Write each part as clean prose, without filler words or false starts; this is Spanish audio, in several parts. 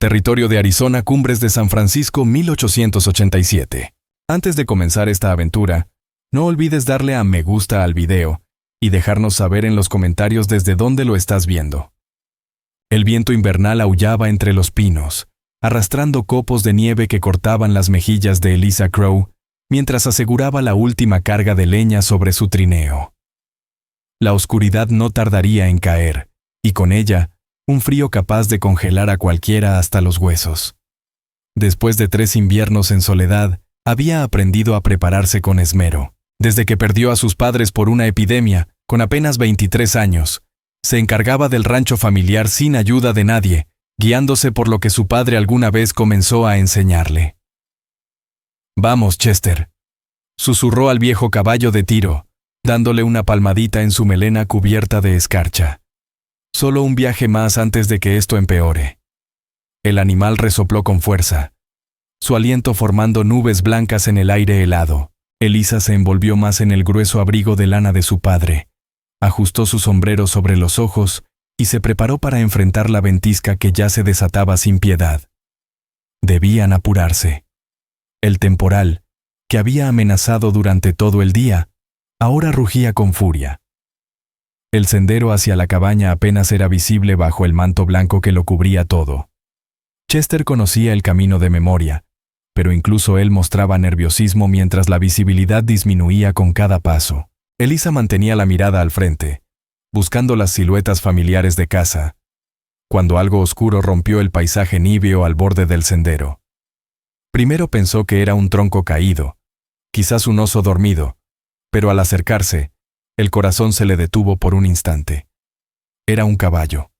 Territorio de Arizona, Cumbres de San Francisco, 1887. Antes de comenzar esta aventura, no olvides darle a me gusta al video y dejarnos saber en los comentarios desde dónde lo estás viendo. El viento invernal aullaba entre los pinos, arrastrando copos de nieve que cortaban las mejillas de Eliza Crow mientras aseguraba la última carga de leña sobre su trineo. La oscuridad no tardaría en caer, y con ella, un frío capaz de congelar a cualquiera hasta los huesos. Después de 3 inviernos en soledad, había aprendido a prepararse con esmero. Desde que perdió a sus padres por una epidemia, con apenas 23 años, se encargaba del rancho familiar sin ayuda de nadie, guiándose por lo que su padre alguna vez comenzó a enseñarle. «Vamos, Chester», susurró al viejo caballo de tiro, dándole una palmadita en su melena cubierta de escarcha. «Solo un viaje más antes de que esto empeore». El animal resopló con fuerza, su aliento formando nubes blancas en el aire helado. Eliza se envolvió más en el grueso abrigo de lana de su padre, ajustó su sombrero sobre los ojos y se preparó para enfrentar la ventisca que ya se desataba sin piedad. Debían apurarse. El temporal, que había amenazado durante todo el día, ahora rugía con furia. El sendero hacia la cabaña apenas era visible bajo el manto blanco que lo cubría todo. Chester conocía el camino de memoria, pero incluso él mostraba nerviosismo mientras la visibilidad disminuía con cada paso. Eliza mantenía la mirada al frente, buscando las siluetas familiares de casa, cuando algo oscuro rompió el paisaje níveo al borde del sendero. Primero pensó que era un tronco caído, quizás un oso dormido, pero al acercarse, el corazón se le detuvo por un instante. Era un caballo,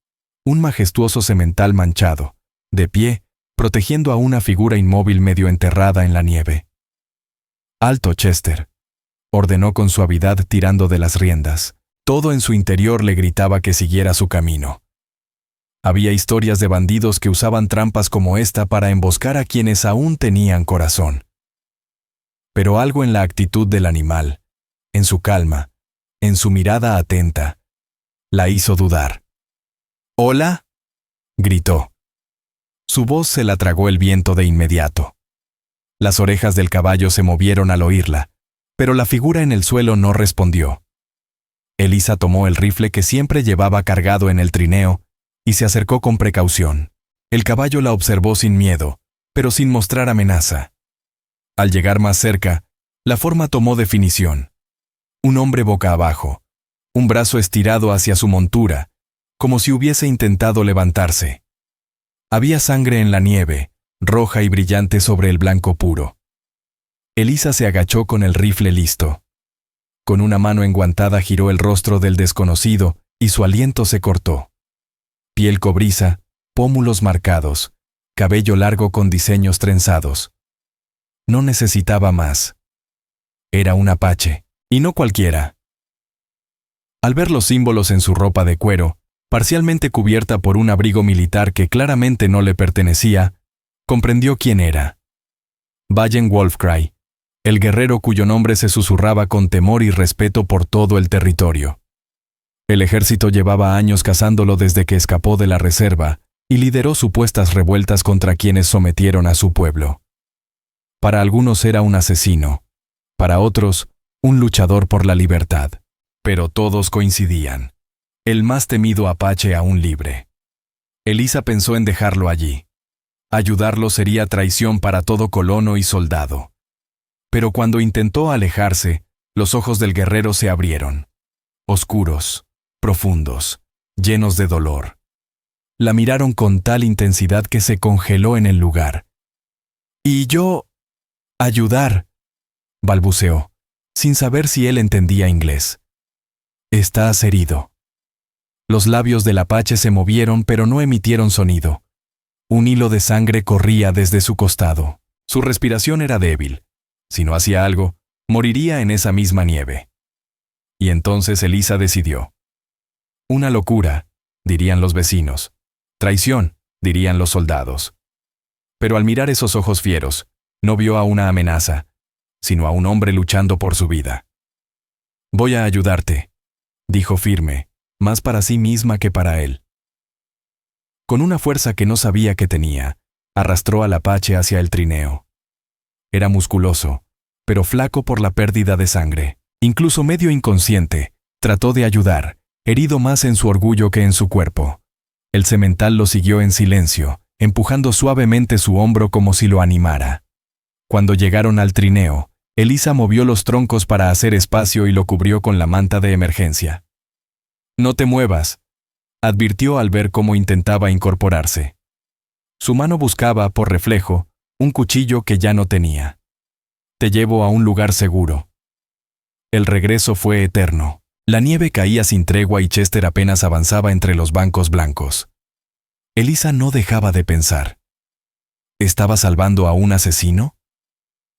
un majestuoso semental manchado, de pie, protegiendo a una figura inmóvil medio enterrada en la nieve. «Alto, Chester», ordenó con suavidad tirando de las riendas. Todo en su interior le gritaba que siguiera su camino. Había historias de bandidos que usaban trampas como esta para emboscar a quienes aún tenían corazón. Pero algo en la actitud del animal, en su calma, en su mirada atenta, la hizo dudar. «¿Hola?», gritó. Su voz se la tragó el viento de inmediato. Las orejas del caballo se movieron al oírla, pero la figura en el suelo no respondió. Eliza tomó el rifle que siempre llevaba cargado en el trineo y se acercó con precaución. El caballo la observó sin miedo, pero sin mostrar amenaza. Al llegar más cerca, la forma tomó definición. Un hombre boca abajo, un brazo estirado hacia su montura, como si hubiese intentado levantarse. Había sangre en la nieve, roja y brillante sobre el blanco puro. Eliza se agachó con el rifle listo. Con una mano enguantada giró el rostro del desconocido y su aliento se cortó. Piel cobriza, pómulos marcados, cabello largo con diseños trenzados. No necesitaba más. Era un apache, y no cualquiera. Al ver los símbolos en su ropa de cuero, parcialmente cubierta por un abrigo militar que claramente no le pertenecía, comprendió quién era. Vallen Wolfcry, el guerrero cuyo nombre se susurraba con temor y respeto por todo el territorio. El ejército llevaba años cazándolo desde que escapó de la reserva y lideró supuestas revueltas contra quienes sometieron a su pueblo. Para algunos era un asesino, para otros, un luchador por la libertad, pero todos coincidían. El más temido apache aún libre. Eliza pensó en dejarlo allí. Ayudarlo sería traición para todo colono y soldado. Pero cuando intentó alejarse, los ojos del guerrero se abrieron. Oscuros, profundos, llenos de dolor. La miraron con tal intensidad que se congeló en el lugar. «¿Y yo? Ayudar», balbuceó, sin saber si él entendía inglés. «Estás herido». Los labios del apache se movieron pero no emitieron sonido. Un hilo de sangre corría desde su costado. Su respiración era débil. Si no hacía algo, moriría en esa misma nieve. Y entonces Eliza decidió. Una locura, dirían los vecinos. Traición, dirían los soldados. Pero al mirar esos ojos fieros, no vio a una amenaza, sino a un hombre luchando por su vida. «Voy a ayudarte», dijo firme, más para sí misma que para él. Con una fuerza que no sabía que tenía, arrastró al apache hacia el trineo. Era musculoso, pero flaco por la pérdida de sangre. Incluso medio inconsciente, trató de ayudar, herido más en su orgullo que en su cuerpo. El semental lo siguió en silencio, empujando suavemente su hombro como si lo animara. Cuando llegaron al trineo, Elisa movió los troncos para hacer espacio y lo cubrió con la manta de emergencia. «No te muevas», advirtió al ver cómo intentaba incorporarse. Su mano buscaba, por reflejo, un cuchillo que ya no tenía. «Te llevo a un lugar seguro». El regreso fue eterno. La nieve caía sin tregua y Chester apenas avanzaba entre los bancos blancos. Elisa no dejaba de pensar. ¿Estaba salvando a un asesino?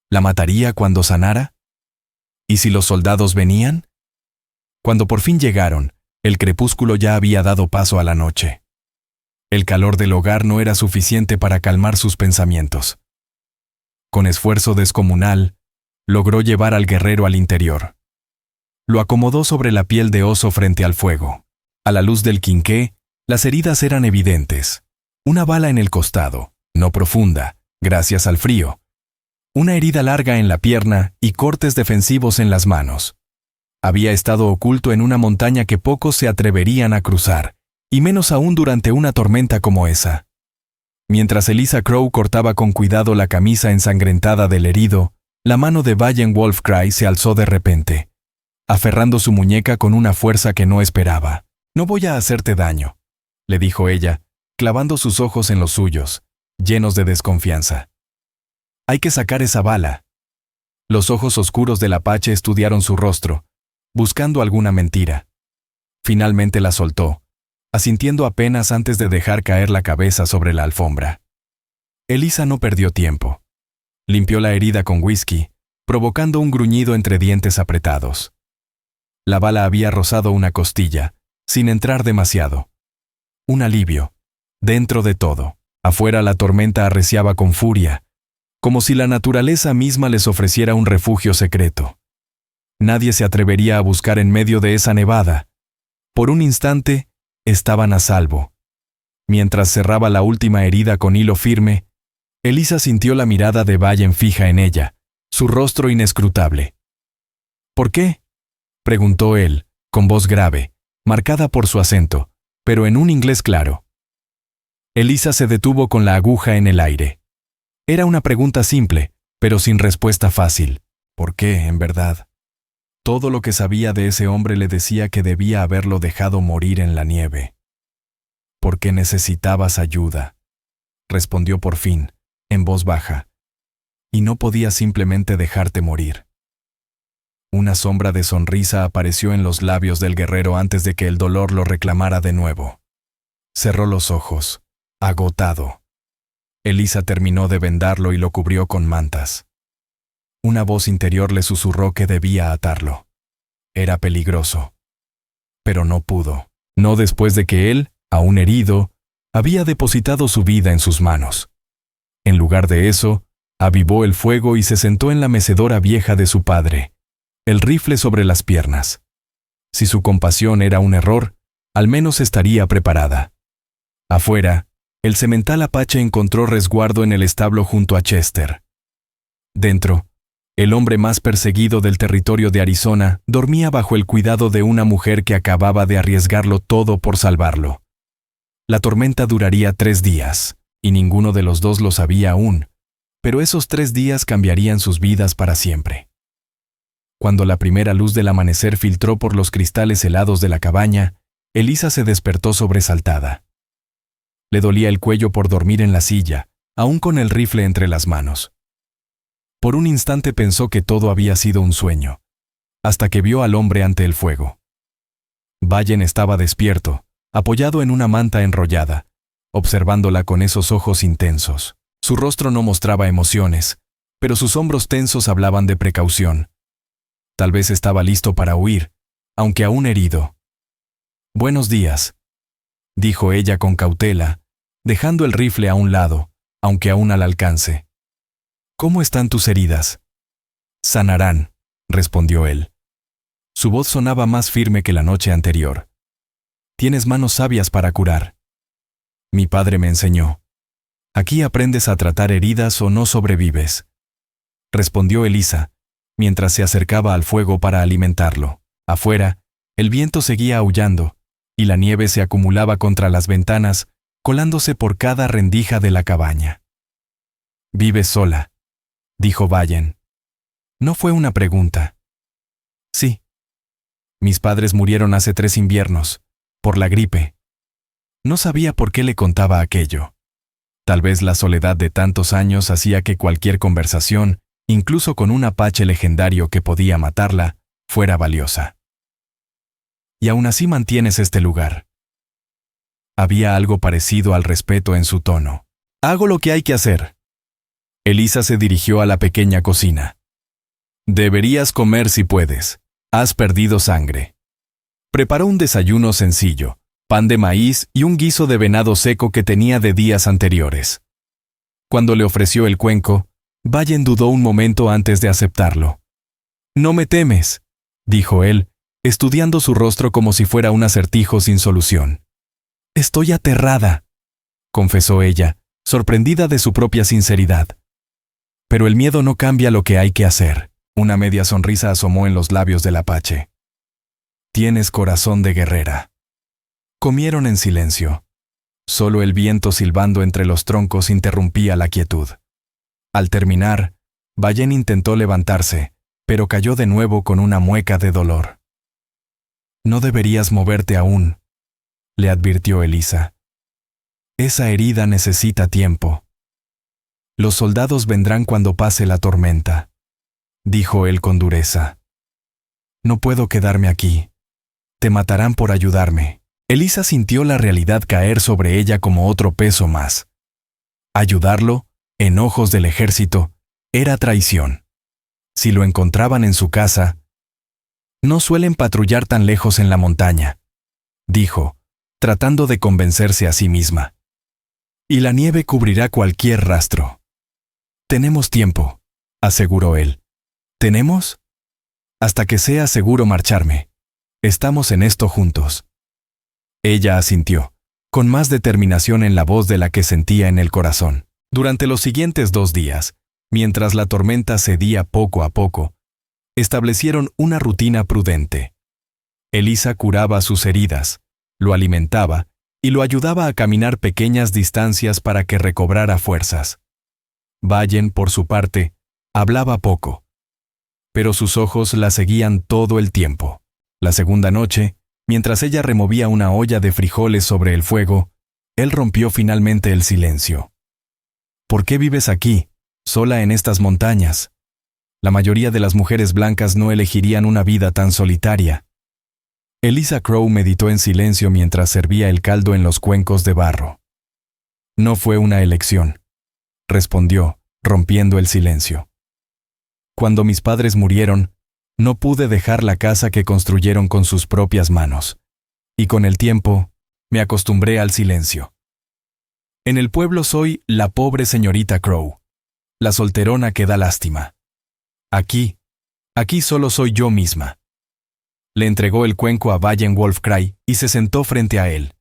¿La mataría cuando sanara? ¿Y si los soldados venían? Cuando por fin llegaron, el crepúsculo ya había dado paso a la noche. El calor del hogar no era suficiente para calmar sus pensamientos. Con esfuerzo descomunal, logró llevar al guerrero al interior. Lo acomodó sobre la piel de oso frente al fuego. A la luz del quinqué, las heridas eran evidentes. Una bala en el costado, no profunda, gracias al frío. Una herida larga en la pierna y cortes defensivos en las manos. Había estado oculto en una montaña que pocos se atreverían a cruzar, y menos aún durante una tormenta como esa. Mientras Elisa Crow cortaba con cuidado la camisa ensangrentada del herido, la mano de Vallen Wolfcry se alzó de repente, aferrando su muñeca con una fuerza que no esperaba. «No voy a hacerte daño», le dijo ella, clavando sus ojos en los suyos, llenos de desconfianza. «Hay que sacar esa bala». Los ojos oscuros del apache estudiaron su rostro, buscando alguna mentira. Finalmente la soltó, asintiendo apenas antes de dejar caer la cabeza sobre la alfombra. Elisa no perdió tiempo. Limpió la herida con whisky, provocando un gruñido entre dientes apretados. La bala había rozado una costilla, sin entrar demasiado. Un alivio. Dentro de todo, afuera la tormenta arreciaba con furia, como si la naturaleza misma les ofreciera un refugio secreto. Nadie se atrevería a buscar en medio de esa nevada. Por un instante, estaban a salvo. Mientras cerraba la última herida con hilo firme, Elisa sintió la mirada de Vallen fija en ella, su rostro inescrutable. «¿Por qué?», preguntó él, con voz grave, marcada por su acento, pero en un inglés claro. Elisa se detuvo con la aguja en el aire. Era una pregunta simple, pero sin respuesta fácil. ¿Por qué, en verdad? Todo lo que sabía de ese hombre le decía que debía haberlo dejado morir en la nieve. «Porque necesitabas ayuda», respondió por fin, en voz baja. «Y no podía simplemente dejarte morir». Una sombra de sonrisa apareció en los labios del guerrero antes de que el dolor lo reclamara de nuevo. Cerró los ojos, agotado. Elisa terminó de vendarlo y lo cubrió con mantas. Una voz interior le susurró que debía atarlo. Era peligroso. Pero no pudo. No después de que él, aún herido, había depositado su vida en sus manos. En lugar de eso, avivó el fuego y se sentó en la mecedora vieja de su padre, el rifle sobre las piernas. Si su compasión era un error, al menos estaría preparada. Afuera, el semental apache encontró resguardo en el establo junto a Chester. Dentro, el hombre más perseguido del territorio de Arizona dormía bajo el cuidado de una mujer que acababa de arriesgarlo todo por salvarlo. La tormenta duraría 3 días, y ninguno de los dos lo sabía aún, pero esos 3 días cambiarían sus vidas para siempre. Cuando la primera luz del amanecer filtró por los cristales helados de la cabaña, Elisa se despertó sobresaltada. Le dolía el cuello por dormir en la silla, aún con el rifle entre las manos. Por un instante pensó que todo había sido un sueño, hasta que vio al hombre ante el fuego. Vallen estaba despierto, apoyado en una manta enrollada, observándola con esos ojos intensos. Su rostro no mostraba emociones, pero sus hombros tensos hablaban de precaución. Tal vez estaba listo para huir, aunque aún herido. «Buenos días», dijo ella con cautela, dejando el rifle a un lado, aunque aún al alcance. «¿Cómo están tus heridas?» «Sanarán», respondió él. Su voz sonaba más firme que la noche anterior. «Tienes manos sabias para curar». Mi padre me enseñó. Aquí aprendes a tratar heridas o no sobrevives, respondió Elisa, mientras se acercaba al fuego para alimentarlo. Afuera, el viento seguía aullando, y la nieve se acumulaba contra las ventanas, colándose por cada rendija de la cabaña. «¿Vives sola?», dijo Vallen. No fue una pregunta. Sí. Mis padres murieron hace 3 inviernos, por la gripe. No sabía por qué le contaba aquello. Tal vez la soledad de tantos años hacía que cualquier conversación, incluso con un apache legendario que podía matarla, fuera valiosa. Y aún así mantienes este lugar. Había algo parecido al respeto en su tono. Hago lo que hay que hacer. Elisa se dirigió a la pequeña cocina. Deberías comer si puedes. Has perdido sangre. Preparó un desayuno sencillo, pan de maíz y un guiso de venado seco que tenía de días anteriores. Cuando le ofreció el cuenco, Vallen dudó un momento antes de aceptarlo. «No me temes», dijo él, estudiando su rostro como si fuera un acertijo sin solución. «Estoy aterrada», confesó ella, sorprendida de su propia sinceridad. Pero el miedo no cambia lo que hay que hacer. Una media sonrisa asomó en los labios del apache. «Tienes corazón de guerrera». Comieron en silencio. Solo el viento silbando entre los troncos interrumpía la quietud. Al terminar, Vallen intentó levantarse, pero cayó de nuevo con una mueca de dolor. «No deberías moverte aún», le advirtió Elisa. «Esa herida necesita tiempo. Los soldados vendrán cuando pase la tormenta», dijo él con dureza. «No puedo quedarme aquí. Te matarán por ayudarme». Elisa sintió la realidad caer sobre ella como otro peso más. Ayudarlo, en ojos del ejército, era traición. Si lo encontraban en su casa, «No suelen patrullar tan lejos en la montaña», dijo, tratando de convencerse a sí misma. «Y la nieve cubrirá cualquier rastro». «Tenemos tiempo», aseguró él. «¿Tenemos?» «Hasta que sea seguro marcharme. Estamos en esto juntos». Ella asintió, con más determinación en la voz de la que sentía en el corazón. Durante los siguientes 2 días, mientras la tormenta cedía poco a poco, establecieron una rutina prudente. Elisa curaba sus heridas, lo alimentaba y lo ayudaba a caminar pequeñas distancias para que recobrara fuerzas. Vallen, por su parte, hablaba poco, pero sus ojos la seguían todo el tiempo. La segunda noche, mientras ella removía una olla de frijoles sobre el fuego, él rompió finalmente el silencio. «¿Por qué vives aquí, sola en estas montañas? La mayoría de las mujeres blancas no elegirían una vida tan solitaria». Elisa Crow meditó en silencio mientras servía el caldo en los cuencos de barro. «No fue una elección», respondió, rompiendo el silencio. «Cuando mis padres murieron, no pude dejar la casa que construyeron con sus propias manos, y con el tiempo me acostumbré al silencio. En el pueblo soy la pobre señorita Crow, la solterona que da lástima. Aquí solo soy yo misma». Le entregó el cuenco a Vallen Wolfcry y se sentó frente a él.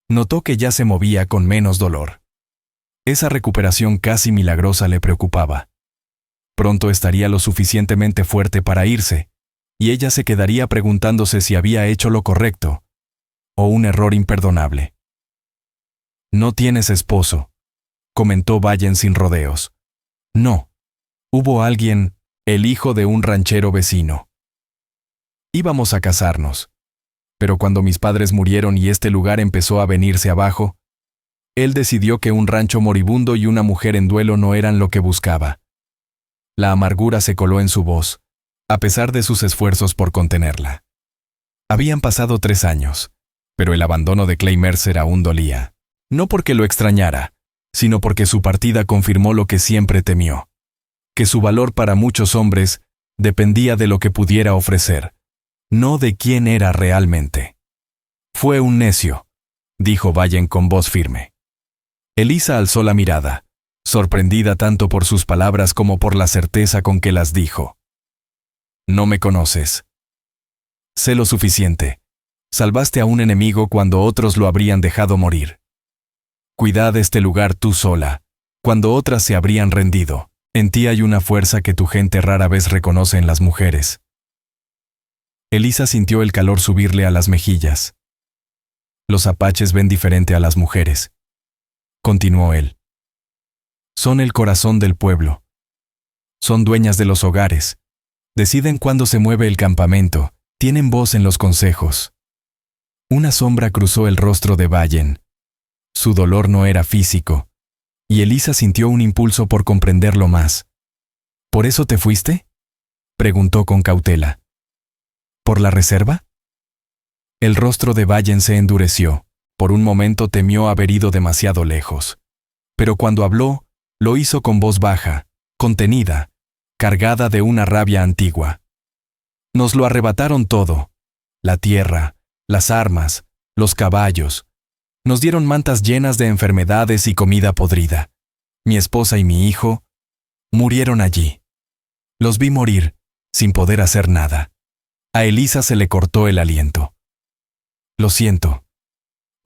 Notó que ya se movía con menos dolor. Esa recuperación casi milagrosa le preocupaba. Pronto estaría lo suficientemente fuerte para irse, y ella se quedaría preguntándose si había hecho lo correcto, o un error imperdonable. «No tienes esposo», comentó Vallen sin rodeos. «No. Hubo alguien, el hijo de un ranchero vecino. Íbamos a casarnos, pero cuando mis padres murieron y este lugar empezó a venirse abajo, él decidió que un rancho moribundo y una mujer en duelo no eran lo que buscaba». La amargura se coló en su voz, a pesar de sus esfuerzos por contenerla. Habían pasado 3 años, pero el abandono de Clay Mercer aún dolía. No porque lo extrañara, sino porque su partida confirmó lo que siempre temió, que su valor para muchos hombres dependía de lo que pudiera ofrecer, no de quién era realmente. «Fue un necio», dijo Vallen con voz firme. Elisa alzó la mirada, sorprendida tanto por sus palabras como por la certeza con que las dijo. «No me conoces. Sé lo suficiente. Salvaste a un enemigo cuando otros lo habrían dejado morir. Cuidad este lugar tú sola, cuando otras se habrían rendido. En ti hay una fuerza que tu gente rara vez reconoce en las mujeres. Elisa sintió el calor subirle a las mejillas. Los apaches ven diferente a las mujeres. Continuó él. Son el corazón del pueblo. Son dueñas de los hogares. Deciden cuándo se mueve el campamento. Tienen voz en los consejos. Una sombra cruzó el rostro de Vallen. Su dolor no era físico, y Elisa sintió un impulso por comprenderlo más. ¿Por eso te fuiste?, preguntó con cautela. ¿Por la reserva? El rostro de Vallen se endureció. Por un momento temió haber ido demasiado lejos. Pero cuando habló, lo hizo con voz baja, contenida, cargada de una rabia antigua. Nos lo arrebataron todo. La tierra, las armas, los caballos. Nos dieron mantas llenas de enfermedades y comida podrida. Mi esposa y mi hijo murieron allí. Los vi morir, sin poder hacer nada. A Elisa se le cortó el aliento. Lo siento.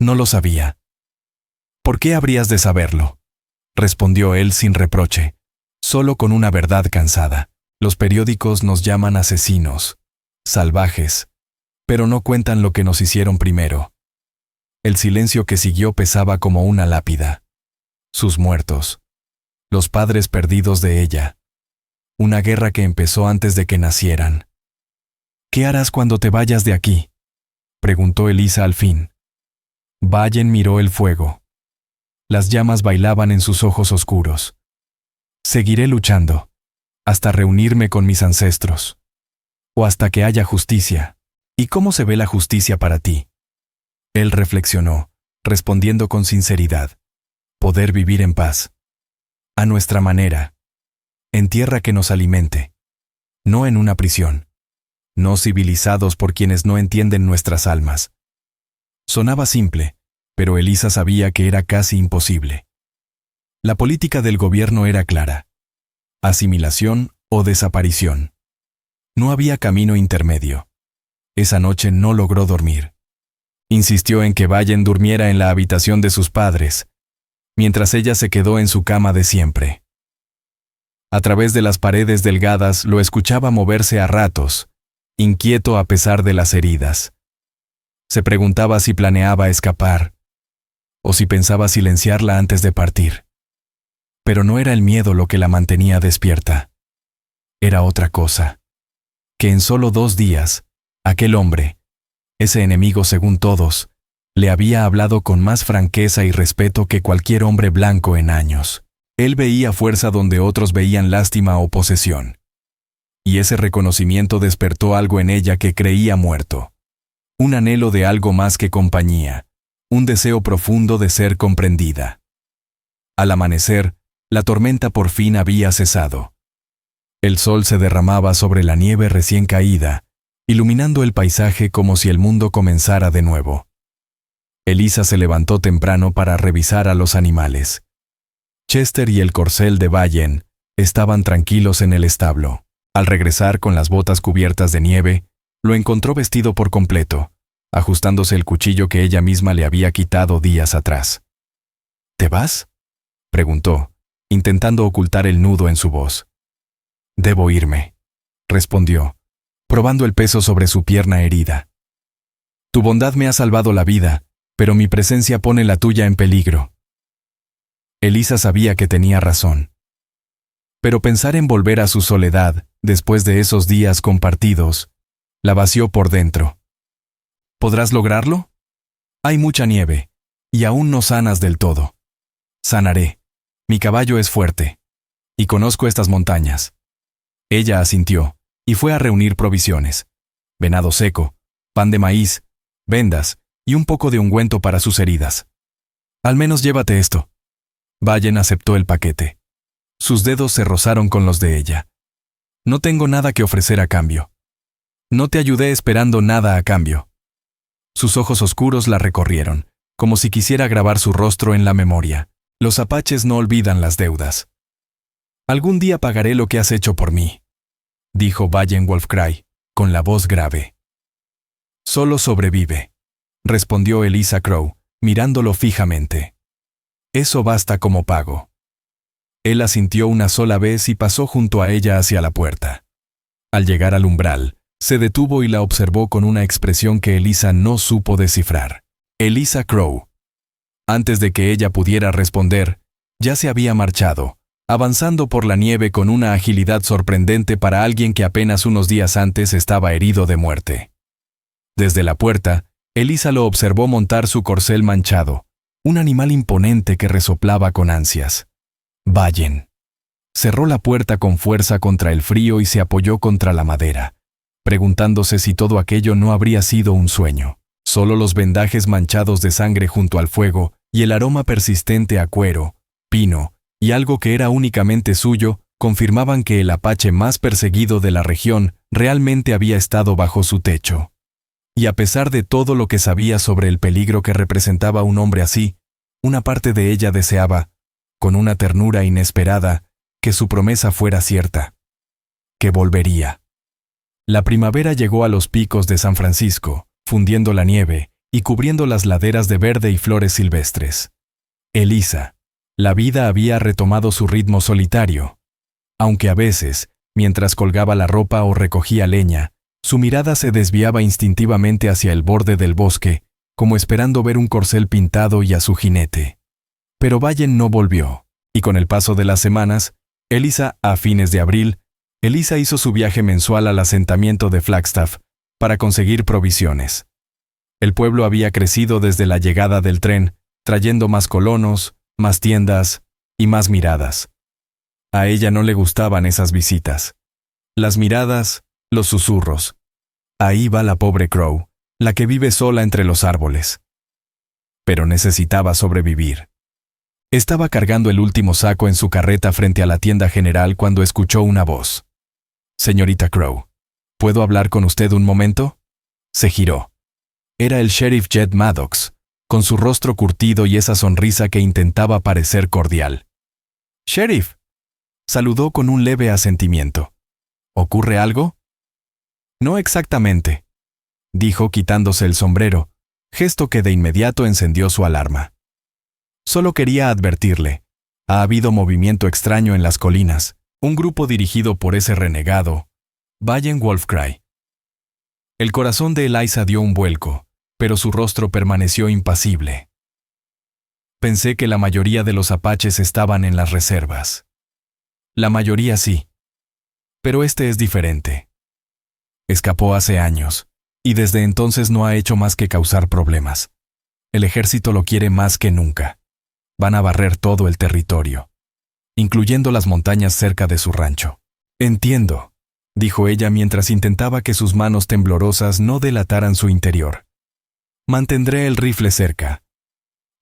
No lo sabía. ¿Por qué habrías de saberlo?, respondió él sin reproche, solo con una verdad cansada. Los periódicos nos llaman asesinos, salvajes, pero no cuentan lo que nos hicieron primero. El silencio que siguió pesaba como una lápida. Sus muertos. Los padres perdidos de ella. Una guerra que empezó antes de que nacieran. ¿Qué harás cuando te vayas de aquí?, preguntó Elisa al fin. Vallen miró el fuego. Las llamas bailaban en sus ojos oscuros. Seguiré luchando, hasta reunirme con mis ancestros. O hasta que haya justicia. ¿Y cómo se ve la justicia para ti? Él reflexionó, respondiendo con sinceridad. Poder vivir en paz. A nuestra manera. En tierra que nos alimente. No en una prisión. No civilizados por quienes no entienden nuestras almas. Sonaba simple, pero Elisa sabía que era casi imposible. La política del gobierno era clara. Asimilación o desaparición. No había camino intermedio. Esa noche no logró dormir. Insistió en que Vallen durmiera en la habitación de sus padres, mientras ella se quedó en su cama de siempre. A través de las paredes delgadas lo escuchaba moverse a ratos, inquieto a pesar de las heridas. Se preguntaba si planeaba escapar, o si pensaba silenciarla antes de partir. Pero no era el miedo lo que la mantenía despierta. Era otra cosa. Que en solo 2 días, aquel hombre, ese enemigo según todos, le había hablado con más franqueza y respeto que cualquier hombre blanco en años. Él veía fuerza donde otros veían lástima o posesión. Y ese reconocimiento despertó algo en ella que creía muerto. Un anhelo de algo más que compañía, un deseo profundo de ser comprendida. Al amanecer, la tormenta por fin había cesado. El sol se derramaba sobre la nieve recién caída, iluminando el paisaje como si el mundo comenzara de nuevo. Elisa se levantó temprano para revisar a los animales. Chester y el corcel de Vallen estaban tranquilos en el establo. Al regresar con las botas cubiertas de nieve, lo encontró vestido por completo, ajustándose el cuchillo que ella misma le había quitado días atrás. ¿Te vas?, preguntó, intentando ocultar el nudo en su voz. Debo irme, respondió, probando el peso sobre su pierna herida. Tu bondad me ha salvado la vida, pero mi presencia pone la tuya en peligro. Elisa sabía que tenía razón. Pero pensar en volver a su soledad, después de esos días compartidos, la vació por dentro. ¿Podrás lograrlo? Hay mucha nieve, y aún no sanas del todo. Sanaré. Mi caballo es fuerte. Y conozco estas montañas. Ella asintió, y fue a reunir provisiones. Venado seco, pan de maíz, vendas, y un poco de ungüento para sus heridas. Al menos llévate esto. Vallen aceptó el paquete. Sus dedos se rozaron con los de ella. No tengo nada que ofrecer a cambio. No te ayudé esperando nada a cambio. Sus ojos oscuros la recorrieron, como si quisiera grabar su rostro en la memoria. Los apaches no olvidan las deudas. Algún día pagaré lo que has hecho por mí, dijo Vallen Wolfcry, con la voz grave. Solo sobrevive, respondió Elisa Crow, mirándolo fijamente. Eso basta como pago. Él asintió una sola vez y pasó junto a ella hacia la puerta. Al llegar al umbral, se detuvo y la observó con una expresión que Elisa no supo descifrar. Elisa Crowe. Antes de que ella pudiera responder, ya se había marchado, avanzando por la nieve con una agilidad sorprendente para alguien que apenas unos días antes estaba herido de muerte. Desde la puerta, Elisa lo observó montar su corcel manchado, un animal imponente que resoplaba con ansias. Vallen. Cerró la puerta con fuerza contra el frío y se apoyó contra la madera, preguntándose si todo aquello no habría sido un sueño. Solo los vendajes manchados de sangre junto al fuego y el aroma persistente a cuero, pino y algo que era únicamente suyo confirmaban que el apache más perseguido de la región realmente había estado bajo su techo. Y a pesar de todo lo que sabía sobre el peligro que representaba un hombre así, una parte de ella deseaba, con una ternura inesperada, que su promesa fuera cierta. Que volvería. La primavera llegó a los picos de San Francisco, fundiendo la nieve y cubriendo las laderas de verde y flores silvestres. Elisa. La vida había retomado su ritmo solitario. Aunque a veces, mientras colgaba la ropa o recogía leña, su mirada se desviaba instintivamente hacia el borde del bosque, como esperando ver un corcel pintado y a su jinete. Pero Vallen no volvió, y con el paso de las semanas, a fines de abril, Elisa hizo su viaje mensual al asentamiento de Flagstaff para conseguir provisiones. El pueblo había crecido desde la llegada del tren, trayendo más colonos, más tiendas y más miradas. A ella no le gustaban esas visitas. Las miradas, los susurros. Ahí va la pobre Crowe, la que vive sola entre los árboles. Pero necesitaba sobrevivir. Estaba cargando el último saco en su carreta frente a la tienda general cuando escuchó una voz. «Señorita Crowe, ¿puedo hablar con usted un momento?» Se giró. Era el sheriff Jed Maddox, con su rostro curtido y esa sonrisa que intentaba parecer cordial. «Sheriff», saludó con un leve asentimiento. «¿Ocurre algo?» «No exactamente», dijo quitándose el sombrero, gesto que de inmediato encendió su alarma. «Solo quería advertirle. Ha habido movimiento extraño en las colinas, un grupo dirigido por ese renegado, Vallen Wolfcry». El corazón de Elisa dio un vuelco, pero su rostro permaneció impasible. «Pensé que la mayoría de los apaches estaban en las reservas». «La mayoría sí. Pero este es diferente. Escapó hace años, y desde entonces no ha hecho más que causar problemas. El ejército lo quiere más que nunca. Van a barrer todo el territorio, incluyendo las montañas cerca de su rancho». «Entiendo», dijo ella mientras intentaba que sus manos temblorosas no delataran su interior. «Mantendré el rifle cerca.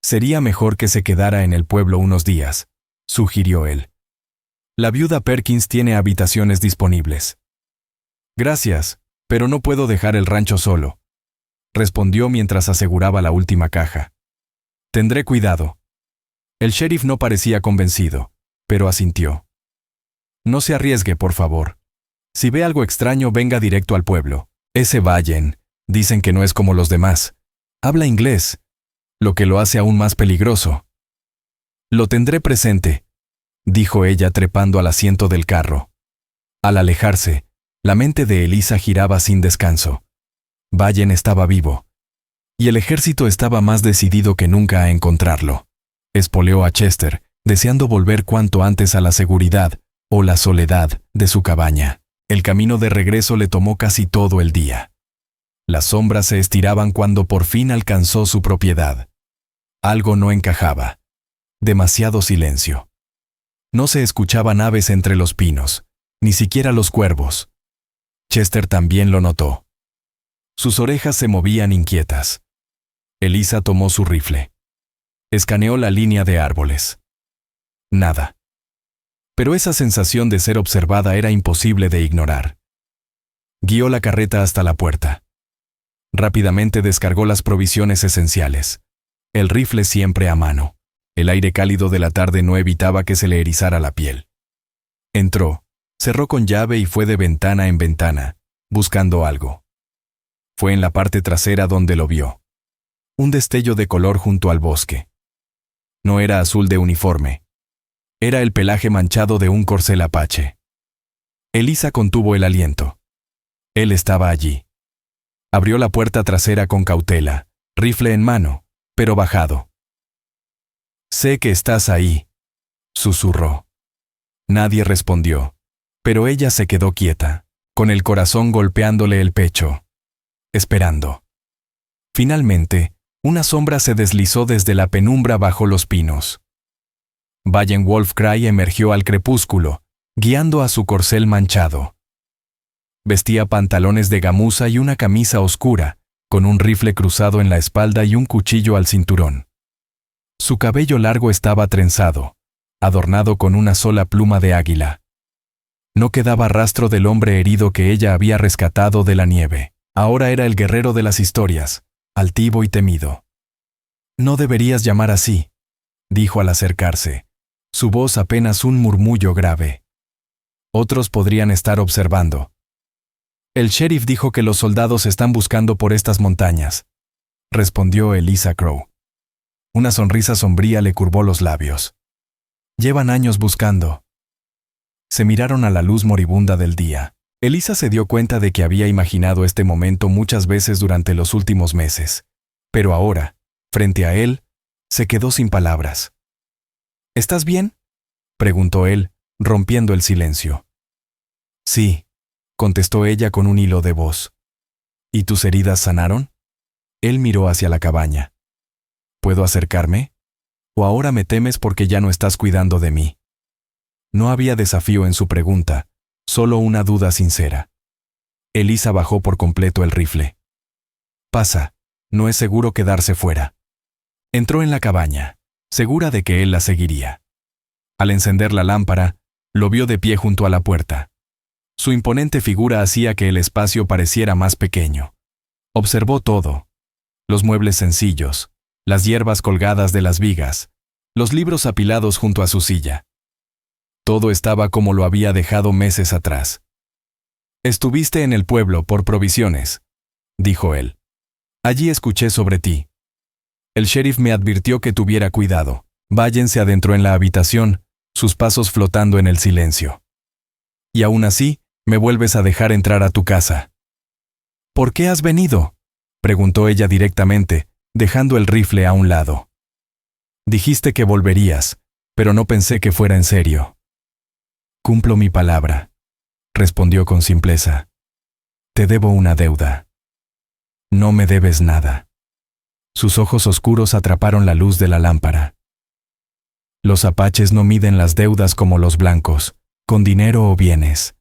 Sería mejor que se quedara en el pueblo unos días», sugirió él. «La viuda Perkins tiene habitaciones disponibles». «Gracias, pero no puedo dejar el rancho solo», respondió mientras aseguraba la última caja. «Tendré cuidado». El sheriff no parecía convencido, pero asintió. «No se arriesgue, por favor. Si ve algo extraño, venga directo al pueblo. Ese Vallen, dicen que no es como los demás. Habla inglés, lo que lo hace aún más peligroso». «Lo tendré presente», dijo ella trepando al asiento del carro. Al alejarse, la mente de Elisa giraba sin descanso. Vallen estaba vivo, y el ejército estaba más decidido que nunca a encontrarlo. Espoleó a Chester, deseando volver cuanto antes a la seguridad o la soledad de su cabaña. El camino de regreso le tomó casi todo el día. Las sombras se estiraban cuando por fin alcanzó su propiedad. Algo no encajaba. Demasiado silencio. No se escuchaban aves entre los pinos, ni siquiera los cuervos. Chester también lo notó. Sus orejas se movían inquietas. Elisa tomó su rifle. Escaneó la línea de árboles. Nada. Pero esa sensación de ser observada era imposible de ignorar. Guió la carreta hasta la puerta. Rápidamente descargó las provisiones esenciales. El rifle siempre a mano. El aire cálido de la tarde no evitaba que se le erizara la piel. Entró, cerró con llave y fue de ventana en ventana, buscando algo. Fue en la parte trasera donde lo vio. Un destello de color junto al bosque. No era azul de uniforme. Era el pelaje manchado de un corcel apache. Elisa contuvo el aliento. Él estaba allí. Abrió la puerta trasera con cautela, rifle en mano, pero bajado. «Sé que estás ahí», susurró. Nadie respondió, pero ella se quedó quieta, con el corazón golpeándole el pecho, esperando. Finalmente, una sombra se deslizó desde la penumbra bajo los pinos. Wallenwolf-Cry emergió al crepúsculo, guiando a su corcel manchado. Vestía pantalones de gamuza y una camisa oscura, con un rifle cruzado en la espalda y un cuchillo al cinturón. Su cabello largo estaba trenzado, adornado con una sola pluma de águila. No quedaba rastro del hombre herido que ella había rescatado de la nieve. Ahora era el guerrero de las historias, altivo y temido. «No deberías llamar así», dijo al acercarse, su voz apenas un murmullo grave. Otros podrían estar observando. «El sheriff dijo que los soldados están buscando por estas montañas», respondió Elisa Crow. Una sonrisa sombría le curvó los labios. «Llevan años buscando». Se miraron a la luz moribunda del día. Elisa se dio cuenta de que había imaginado este momento muchas veces durante los últimos meses, pero ahora, frente a él, se quedó sin palabras. «¿Estás bien?», preguntó él, rompiendo el silencio. «Sí», contestó ella con un hilo de voz. «¿Y tus heridas sanaron?». Él miró hacia la cabaña. «¿Puedo acercarme? ¿O ahora me temes porque ya no estás cuidando de mí?». No había desafío en su pregunta, solo una duda sincera. Elisa bajó por completo el rifle. «Pasa, no es seguro quedarse fuera». Entró en la cabaña, segura de que él la seguiría. Al encender la lámpara, lo vio de pie junto a la puerta. Su imponente figura hacía que el espacio pareciera más pequeño. Observó todo: los muebles sencillos, las hierbas colgadas de las vigas, los libros apilados junto a su silla. Todo estaba como lo había dejado meses atrás. «Estuviste en el pueblo por provisiones», dijo él. «Allí escuché sobre ti. El sheriff me advirtió que tuviera cuidado». Vallen se adentró en la habitación, sus pasos flotando en el silencio. «Y aún así, me vuelves a dejar entrar a tu casa». «¿Por qué has venido?», preguntó ella directamente, dejando el rifle a un lado. «Dijiste que volverías, pero no pensé que fuera en serio». «Cumplo mi palabra», respondió con simpleza. «Te debo una deuda». «No me debes nada». Sus ojos oscuros atraparon la luz de la lámpara. «Los apaches no miden las deudas como los blancos, con dinero o bienes.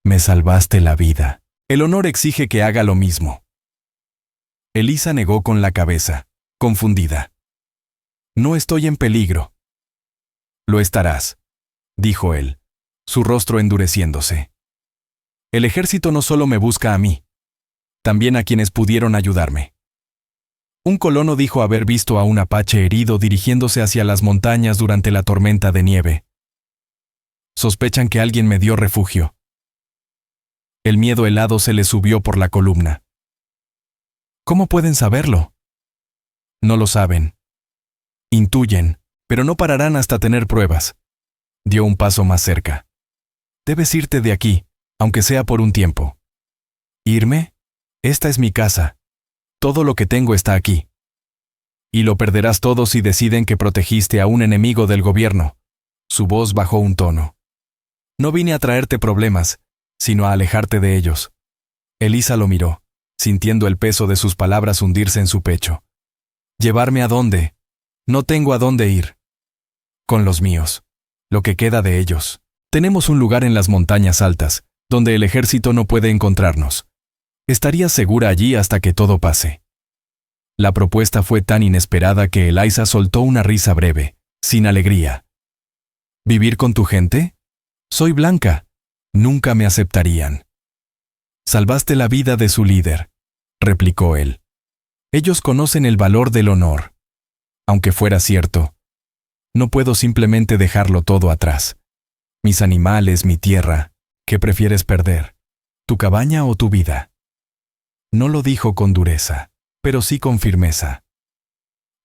Me salvaste la vida. El honor exige que haga lo mismo». Elisa negó con la cabeza, confundida. «No estoy en peligro». «Lo estarás», dijo él, su rostro endureciéndose. «El ejército no solo me busca a mí, también a quienes pudieron ayudarme». Un colono dijo haber visto a un apache herido dirigiéndose hacia las montañas durante la tormenta de nieve. Sospechan que alguien me dio refugio. El miedo helado se le subió por la columna. ¿Cómo pueden saberlo? No lo saben. Intuyen, pero no pararán hasta tener pruebas. Dio un paso más cerca. Debes irte de aquí, aunque sea por un tiempo. ¿Irme? Esta es mi casa. Todo lo que tengo está aquí. Y lo perderás todo si deciden que protegiste a un enemigo del gobierno. Su voz bajó un tono. No vine a traerte problemas, sino a alejarte de ellos. Elisa lo miró, sintiendo el peso de sus palabras hundirse en su pecho. ¿Llevarme a dónde? No tengo a dónde ir. Con los míos. Lo que queda de ellos. Tenemos un lugar en las montañas altas, donde el ejército no puede encontrarnos. Estarías segura allí hasta que todo pase. La propuesta fue tan inesperada que Elisa soltó una risa breve, sin alegría. ¿Vivir con tu gente? Soy blanca. Nunca me aceptarían. Salvaste la vida de su líder, replicó él. Ellos conocen el valor del honor. Aunque fuera cierto, no puedo simplemente dejarlo todo atrás. Mis animales, mi tierra, ¿qué prefieres perder? ¿Tu cabaña o tu vida? No lo dijo con dureza, pero sí con firmeza.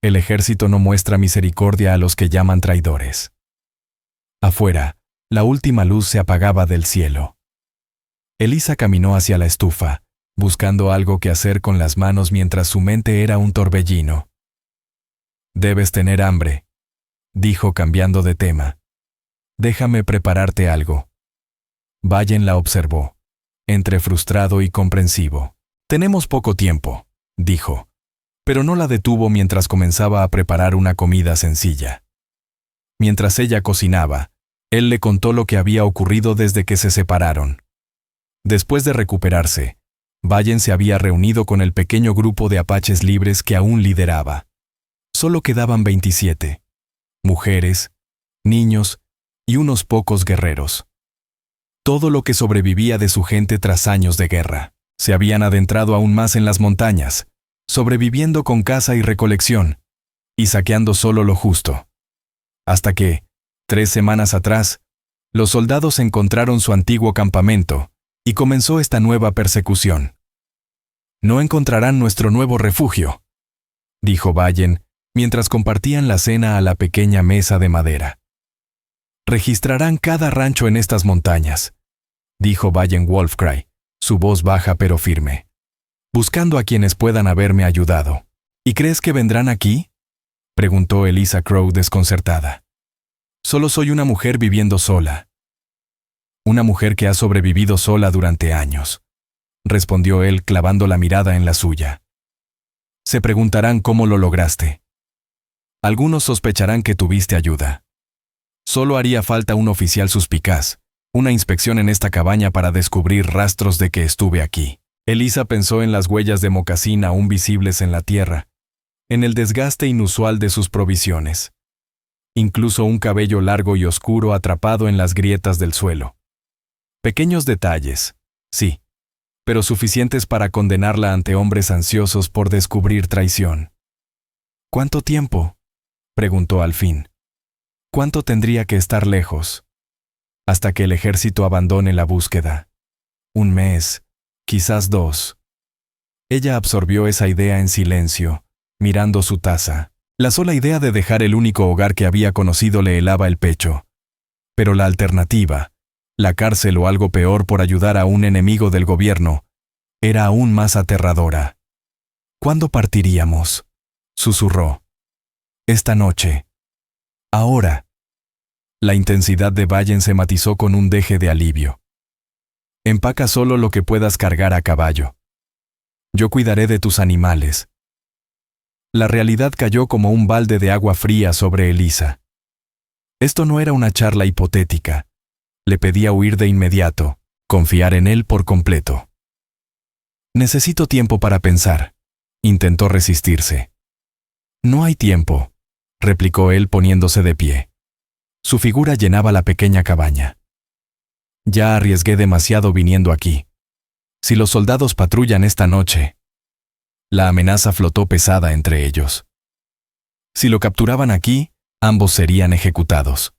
El ejército no muestra misericordia a los que llaman traidores. Afuera, la última luz se apagaba del cielo. Elisa caminó hacia la estufa, buscando algo que hacer con las manos mientras su mente era un torbellino. «Debes tener hambre», dijo cambiando de tema. «Déjame prepararte algo». Vallen la observó, entre frustrado y comprensivo. «Tenemos poco tiempo», dijo, pero no la detuvo mientras comenzaba a preparar una comida sencilla. Mientras ella cocinaba, él le contó lo que había ocurrido desde que se separaron. Después de recuperarse, Vallen se había reunido con el pequeño grupo de apaches libres que aún lideraba. Solo quedaban 27. Mujeres, niños y unos pocos guerreros. Todo lo que sobrevivía de su gente tras años de guerra. Se habían adentrado aún más en las montañas, sobreviviendo con caza y recolección, y saqueando solo lo justo. Hasta que, 3 semanas atrás, los soldados encontraron su antiguo campamento, y comenzó esta nueva persecución. «No encontrarán nuestro nuevo refugio», dijo Vallen, mientras compartían la cena a la pequeña mesa de madera. «Registrarán cada rancho en estas montañas», dijo Vallen Wolfcry, su voz baja pero firme, «buscando a quienes puedan haberme ayudado». «¿Y crees que vendrán aquí?», preguntó Elisa Crow desconcertada. «Solo soy una mujer viviendo sola». «Una mujer que ha sobrevivido sola durante años», respondió él clavando la mirada en la suya. «Se preguntarán cómo lo lograste. Algunos sospecharán que tuviste ayuda. Solo haría falta un oficial suspicaz, una inspección en esta cabaña para descubrir rastros de que estuve aquí». Elisa pensó en las huellas de mocasín aún visibles en la tierra, en el desgaste inusual de sus provisiones. Incluso un cabello largo y oscuro atrapado en las grietas del suelo. Pequeños detalles, sí, pero suficientes para condenarla ante hombres ansiosos por descubrir traición. «¿Cuánto tiempo?», preguntó al fin. «¿Cuánto tendría que estar lejos? Hasta que el ejército abandone la búsqueda. 1 mes, quizás 2. Ella absorbió esa idea en silencio, mirando su taza. La sola idea de dejar el único hogar que había conocido le helaba el pecho. Pero la alternativa, la cárcel o algo peor por ayudar a un enemigo del gobierno, era aún más aterradora. «¿Cuándo partiríamos?», susurró. «Esta noche. Ahora». La intensidad de Vallen se matizó con un deje de alivio. «Empaca solo lo que puedas cargar a caballo. Yo cuidaré de tus animales». La realidad cayó como un balde de agua fría sobre Elisa. Esto no era una charla hipotética. Le pedía huir de inmediato, confiar en él por completo. «Necesito tiempo para pensar», intentó resistirse. «No hay tiempo», replicó él poniéndose de pie. Su figura llenaba la pequeña cabaña. «Ya arriesgué demasiado viniendo aquí. Si los soldados patrullan esta noche». La amenaza flotó pesada entre ellos. Si lo capturaban aquí, ambos serían ejecutados.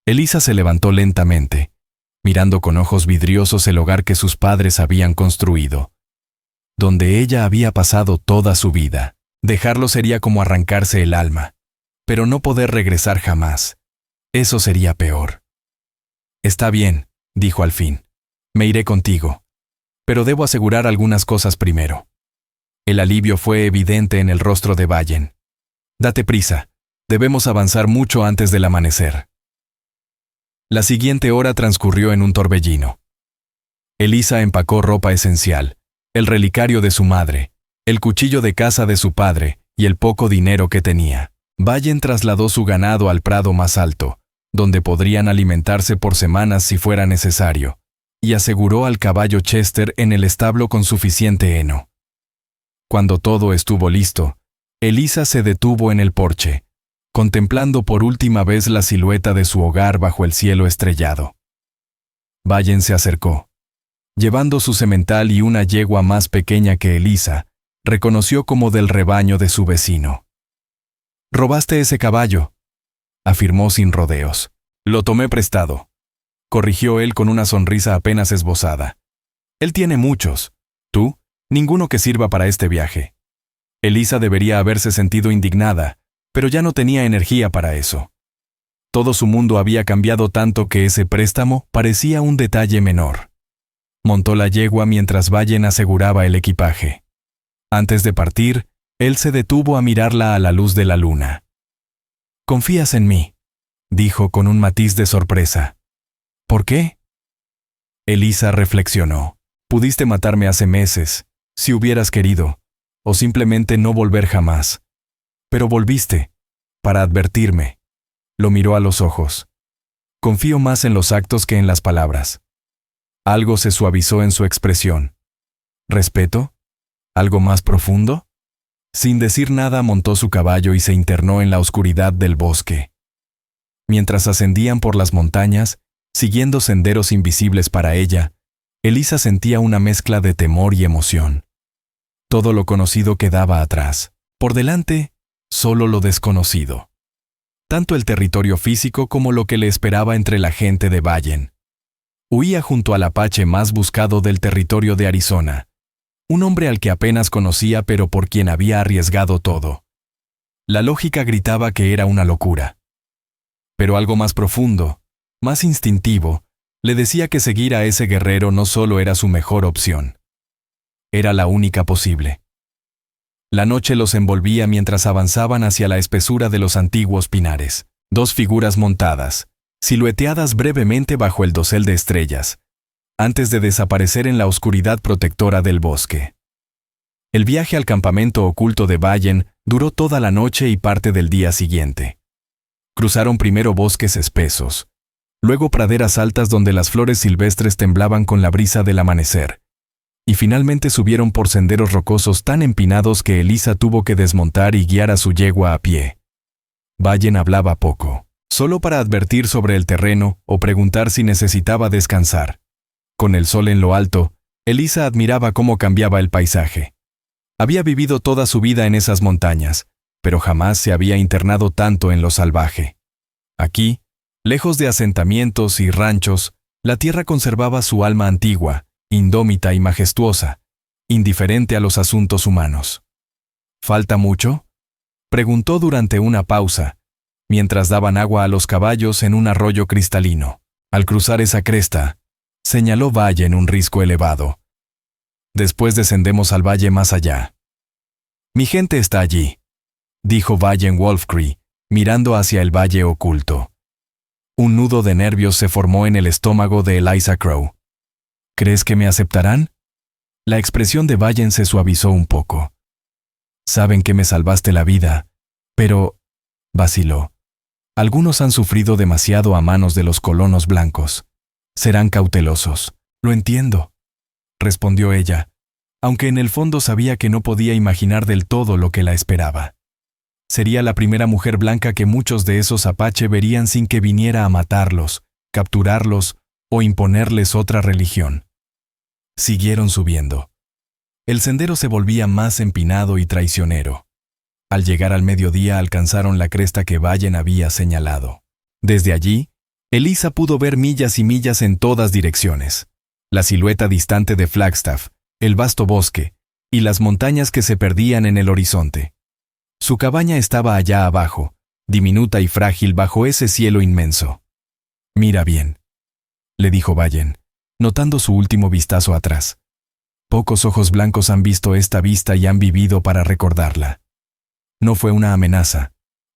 Elisa se levantó lentamente, mirando con ojos vidriosos el hogar que sus padres habían construido, donde ella había pasado toda su vida. Dejarlo sería como arrancarse el alma, pero no poder regresar jamás. Eso sería peor. «Está bien», dijo al fin. «Me iré contigo. Pero debo asegurar algunas cosas primero». El alivio fue evidente en el rostro de Vallen. «Date prisa. Debemos avanzar mucho antes del amanecer». La siguiente hora transcurrió en un torbellino. Elisa empacó ropa esencial, el relicario de su madre, el cuchillo de caza de su padre y el poco dinero que tenía. Vallen trasladó su ganado al prado más alto, donde podrían alimentarse por semanas si fuera necesario, y aseguró al caballo Chester en el establo con suficiente heno. Cuando todo estuvo listo, Elisa se detuvo en el porche, contemplando por última vez la silueta de su hogar bajo el cielo estrellado. Vallen se acercó. Llevando su semental y una yegua más pequeña que Elisa, reconoció como del rebaño de su vecino. «Robaste ese caballo», afirmó sin rodeos. «Lo tomé prestado», corrigió él con una sonrisa apenas esbozada. «Él tiene muchos. Tú, ninguno que sirva para este viaje». Elisa debería haberse sentido indignada, pero ya no tenía energía para eso. Todo su mundo había cambiado tanto que ese préstamo parecía un detalle menor. Montó la yegua mientras Vallen aseguraba el equipaje. Antes de partir, él se detuvo a mirarla a la luz de la luna. «¿Confías en mí?», dijo con un matiz de sorpresa. «¿Por qué?». Elisa reflexionó. «Pudiste matarme hace meses, si hubieras querido, o simplemente no volver jamás. Pero volviste, para advertirme». Lo miró a los ojos. «Confío más en los actos que en las palabras». Algo se suavizó en su expresión. ¿Respeto? ¿Algo más profundo? Sin decir nada montó su caballo y se internó en la oscuridad del bosque. Mientras ascendían por las montañas, siguiendo senderos invisibles para ella, Elisa sentía una mezcla de temor y emoción. Todo lo conocido quedaba atrás. Por delante, solo lo desconocido. Tanto el territorio físico como lo que le esperaba entre la gente de Vallen. Huía junto al apache más buscado del territorio de Arizona. Un hombre al que apenas conocía pero por quien había arriesgado todo. La lógica gritaba que era una locura. Pero algo más profundo, más instintivo, le decía que seguir a ese guerrero no solo era su mejor opción. Era la única posible. La noche los envolvía mientras avanzaban hacia la espesura de los antiguos pinares. Dos figuras montadas, silueteadas brevemente bajo el dosel de estrellas, antes de desaparecer en la oscuridad protectora del bosque. El viaje al campamento oculto de Vallen duró toda la noche y parte del día siguiente. Cruzaron primero bosques espesos, luego praderas altas donde las flores silvestres temblaban con la brisa del amanecer, y finalmente subieron por senderos rocosos tan empinados que Elisa tuvo que desmontar y guiar a su yegua a pie. Vallen hablaba poco, solo para advertir sobre el terreno o preguntar si necesitaba descansar. Con el sol en lo alto, Elisa admiraba cómo cambiaba el paisaje. Había vivido toda su vida en esas montañas, pero jamás se había internado tanto en lo salvaje. Aquí, lejos de asentamientos y ranchos, la tierra conservaba su alma antigua, indómita y majestuosa, indiferente a los asuntos humanos. ¿Falta mucho?, preguntó durante una pausa, mientras daban agua a los caballos en un arroyo cristalino. Al cruzar esa cresta, señaló Valle en un risco elevado. Después descendemos al valle más allá. Mi gente está allí, dijo Valle en Wolf Creek, mirando hacia el valle oculto. Un nudo de nervios se formó en el estómago de Eliza Crow. ¿Crees que me aceptarán? La expresión de Vallen se suavizó un poco. Saben que me salvaste la vida, pero, vaciló. Algunos han sufrido demasiado a manos de los colonos blancos. Serán cautelosos. Lo entiendo, respondió ella, aunque en el fondo sabía que no podía imaginar del todo lo que la esperaba. Sería la primera mujer blanca que muchos de esos apache verían sin que viniera a matarlos, capturarlos o imponerles otra religión. Siguieron subiendo. El sendero se volvía más empinado y traicionero. Al llegar al mediodía alcanzaron la cresta que Vallen había señalado. Desde allí, Elisa pudo ver millas y millas en todas direcciones. La silueta distante de Flagstaff, el vasto bosque, y las montañas que se perdían en el horizonte. Su cabaña estaba allá abajo, diminuta y frágil bajo ese cielo inmenso. «Mira bien», le dijo Vallen, notando su último vistazo atrás. Pocos ojos blancos han visto esta vista y han vivido para recordarla. No fue una amenaza,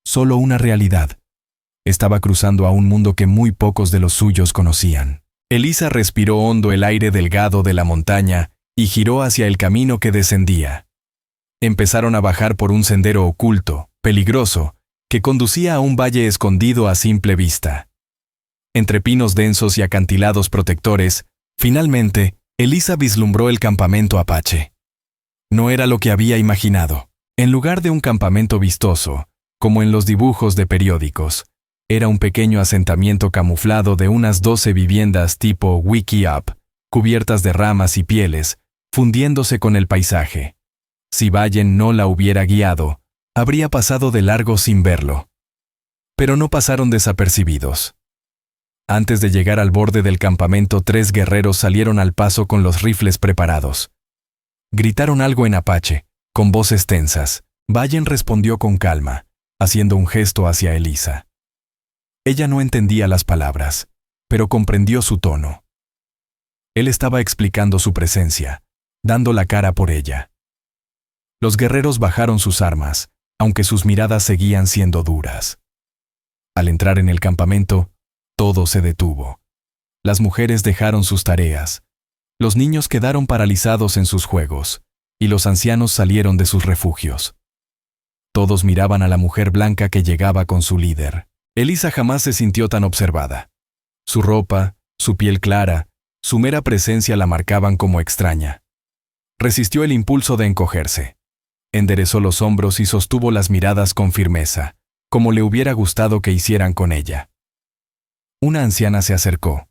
solo una realidad. Estaba cruzando a un mundo que muy pocos de los suyos conocían. Elisa respiró hondo el aire delgado de la montaña y giró hacia el camino que descendía. Empezaron a bajar por un sendero oculto, peligroso, que conducía a un valle escondido a simple vista. Entre pinos densos y acantilados protectores, finalmente, Elisa vislumbró el campamento apache. No era lo que había imaginado. En lugar de un campamento vistoso, como en los dibujos de periódicos, era un pequeño asentamiento camuflado de unas 12 viviendas tipo wickiup, cubiertas de ramas y pieles, fundiéndose con el paisaje. Si Vallen no la hubiera guiado, habría pasado de largo sin verlo. Pero no pasaron desapercibidos. Antes de llegar al borde del campamento, 3 guerreros salieron al paso con los rifles preparados. Gritaron algo en apache, Con voces tensas, Vallen respondió con calma, haciendo un gesto hacia Elisa. Ella no entendía las palabras, pero comprendió su tono. Él estaba explicando su presencia, dando la cara por ella. Los guerreros bajaron sus armas, aunque sus miradas seguían siendo duras. Al entrar en el campamento, todo se detuvo. Las mujeres dejaron sus tareas, los niños quedaron paralizados en sus juegos, y los ancianos salieron de sus refugios. Todos miraban a la mujer blanca que llegaba con su líder. Elisa jamás se sintió tan observada. Su ropa, su piel clara, su mera presencia la marcaban como extraña. Resistió el impulso de encogerse. Enderezó los hombros y sostuvo las miradas con firmeza, como le hubiera gustado que hicieran con ella. Una anciana se acercó,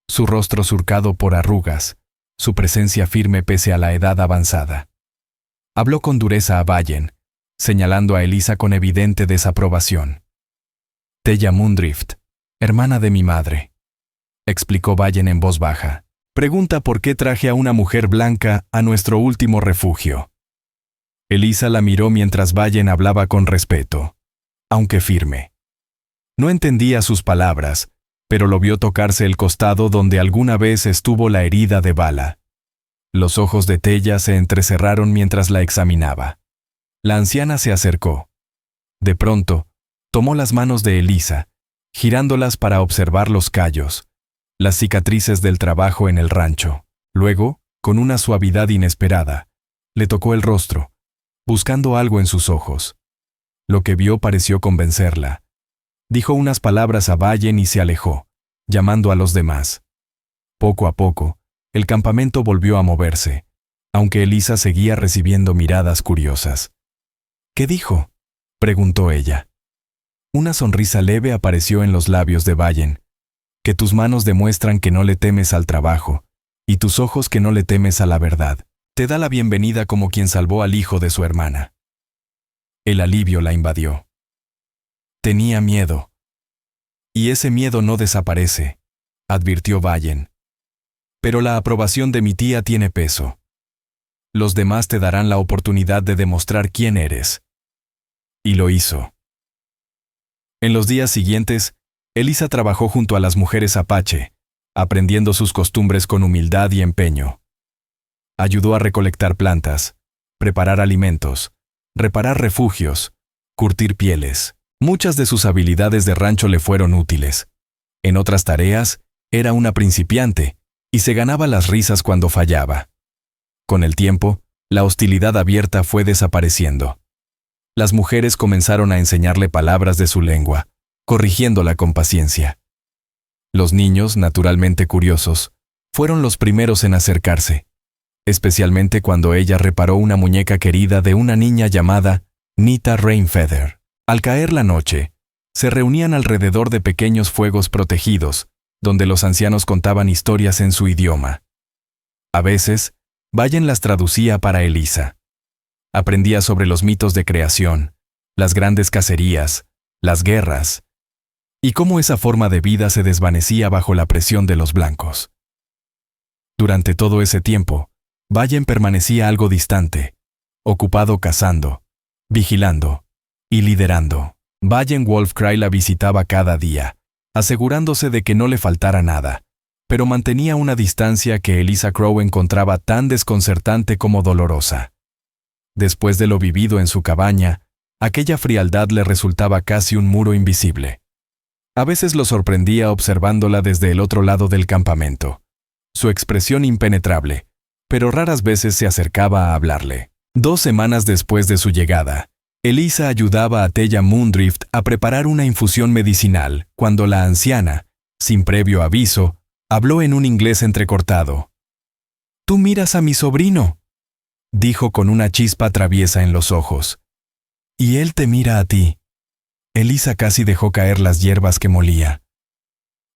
su rostro surcado por arrugas, su presencia firme pese a la edad avanzada. Habló con dureza a Vallen, señalando a Elisa con evidente desaprobación. Tella Mundrift, hermana de mi madre, explicó Vallen en voz baja. Pregunta por qué traje a una mujer blanca a nuestro último refugio. Elisa la miró mientras Vallen hablaba con respeto, aunque firme. No entendía sus palabras, pero lo vio tocarse el costado donde alguna vez estuvo la herida de bala. Los ojos de Tella se entrecerraron mientras la examinaba. La anciana se acercó. De pronto, tomó las manos de Elisa, girándolas para observar los callos, las cicatrices del trabajo en el rancho. Luego, con una suavidad inesperada, le tocó el rostro, buscando algo en sus ojos. Lo que vio pareció convencerla. Dijo unas palabras a Vallen y se alejó, llamando a los demás. Poco a poco, el campamento volvió a moverse, aunque Elisa seguía recibiendo miradas curiosas. ¿Qué dijo?, preguntó ella. Una sonrisa leve apareció en los labios de Vallen. Que tus manos demuestran que no le temes al trabajo, y tus ojos que no le temes a la verdad. Te da la bienvenida como quien salvó al hijo de su hermana. El alivio la invadió. Tenía miedo. Y ese miedo no desaparece, advirtió Vallen. Pero la aprobación de mi tía tiene peso. Los demás te darán la oportunidad de demostrar quién eres. Y lo hizo. En los días siguientes, Elisa trabajó junto a las mujeres apache, aprendiendo sus costumbres con humildad y empeño. Ayudó a recolectar plantas, preparar alimentos, reparar refugios, curtir pieles. Muchas de sus habilidades de rancho le fueron útiles. En otras tareas, era una principiante y se ganaba las risas cuando fallaba. Con el tiempo, la hostilidad abierta fue desapareciendo. Las mujeres comenzaron a enseñarle palabras de su lengua, corrigiéndola con paciencia. Los niños, naturalmente curiosos, fueron los primeros en acercarse, especialmente cuando ella reparó una muñeca querida de una niña llamada Nita Rainfeather. Al caer la noche, se reunían alrededor de pequeños fuegos protegidos, donde los ancianos contaban historias en su idioma. A veces, Vallen las traducía para Elisa. Aprendía sobre los mitos de creación, las grandes cacerías, las guerras, y cómo esa forma de vida se desvanecía bajo la presión de los blancos. Durante todo ese tiempo, Vallen permanecía algo distante, ocupado cazando, vigilando y liderando. Vallen Wolfcry la visitaba cada día, asegurándose de que no le faltara nada, pero mantenía una distancia que Elisa Crow encontraba tan desconcertante como dolorosa. Después de lo vivido en su cabaña, aquella frialdad le resultaba casi un muro invisible. A veces lo sorprendía observándola desde el otro lado del campamento. Su expresión impenetrable, pero raras veces se acercaba a hablarle. 2 semanas después de su llegada, Elisa ayudaba a Tella Mundrift a preparar una infusión medicinal cuando la anciana, sin previo aviso, habló en un inglés entrecortado. «Tú miras a mi sobrino», dijo con una chispa traviesa en los ojos. «Y él te mira a ti». Elisa casi dejó caer las hierbas que molía.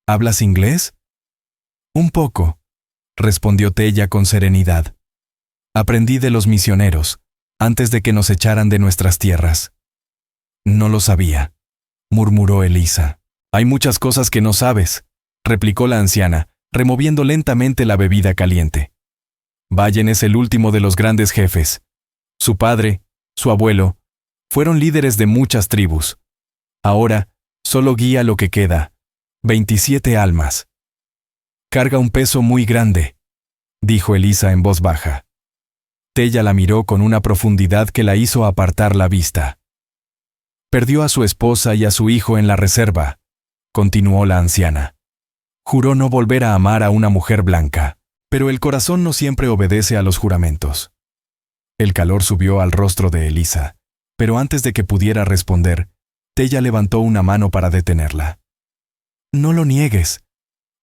«¿Hablas inglés?» «Un poco», respondió Tella con serenidad. «Aprendí de los misioneros, antes de que nos echaran de nuestras tierras». «No lo sabía», murmuró Elisa. «Hay muchas cosas que no sabes», replicó la anciana, removiendo lentamente la bebida caliente. «Vallen es el último de los grandes jefes. Su padre, su abuelo, fueron líderes de muchas tribus. Ahora, solo guía lo que queda, 27 almas. Carga un peso muy grande, dijo Elisa en voz baja. Tella la miró con una profundidad que la hizo apartar la vista. Perdió a su esposa y a su hijo en la reserva, continuó la anciana. Juró no volver a amar a una mujer blanca, pero el corazón no siempre obedece a los juramentos. El calor subió al rostro de Elisa, pero antes de que pudiera responder, Tella levantó una mano para detenerla. No lo niegues,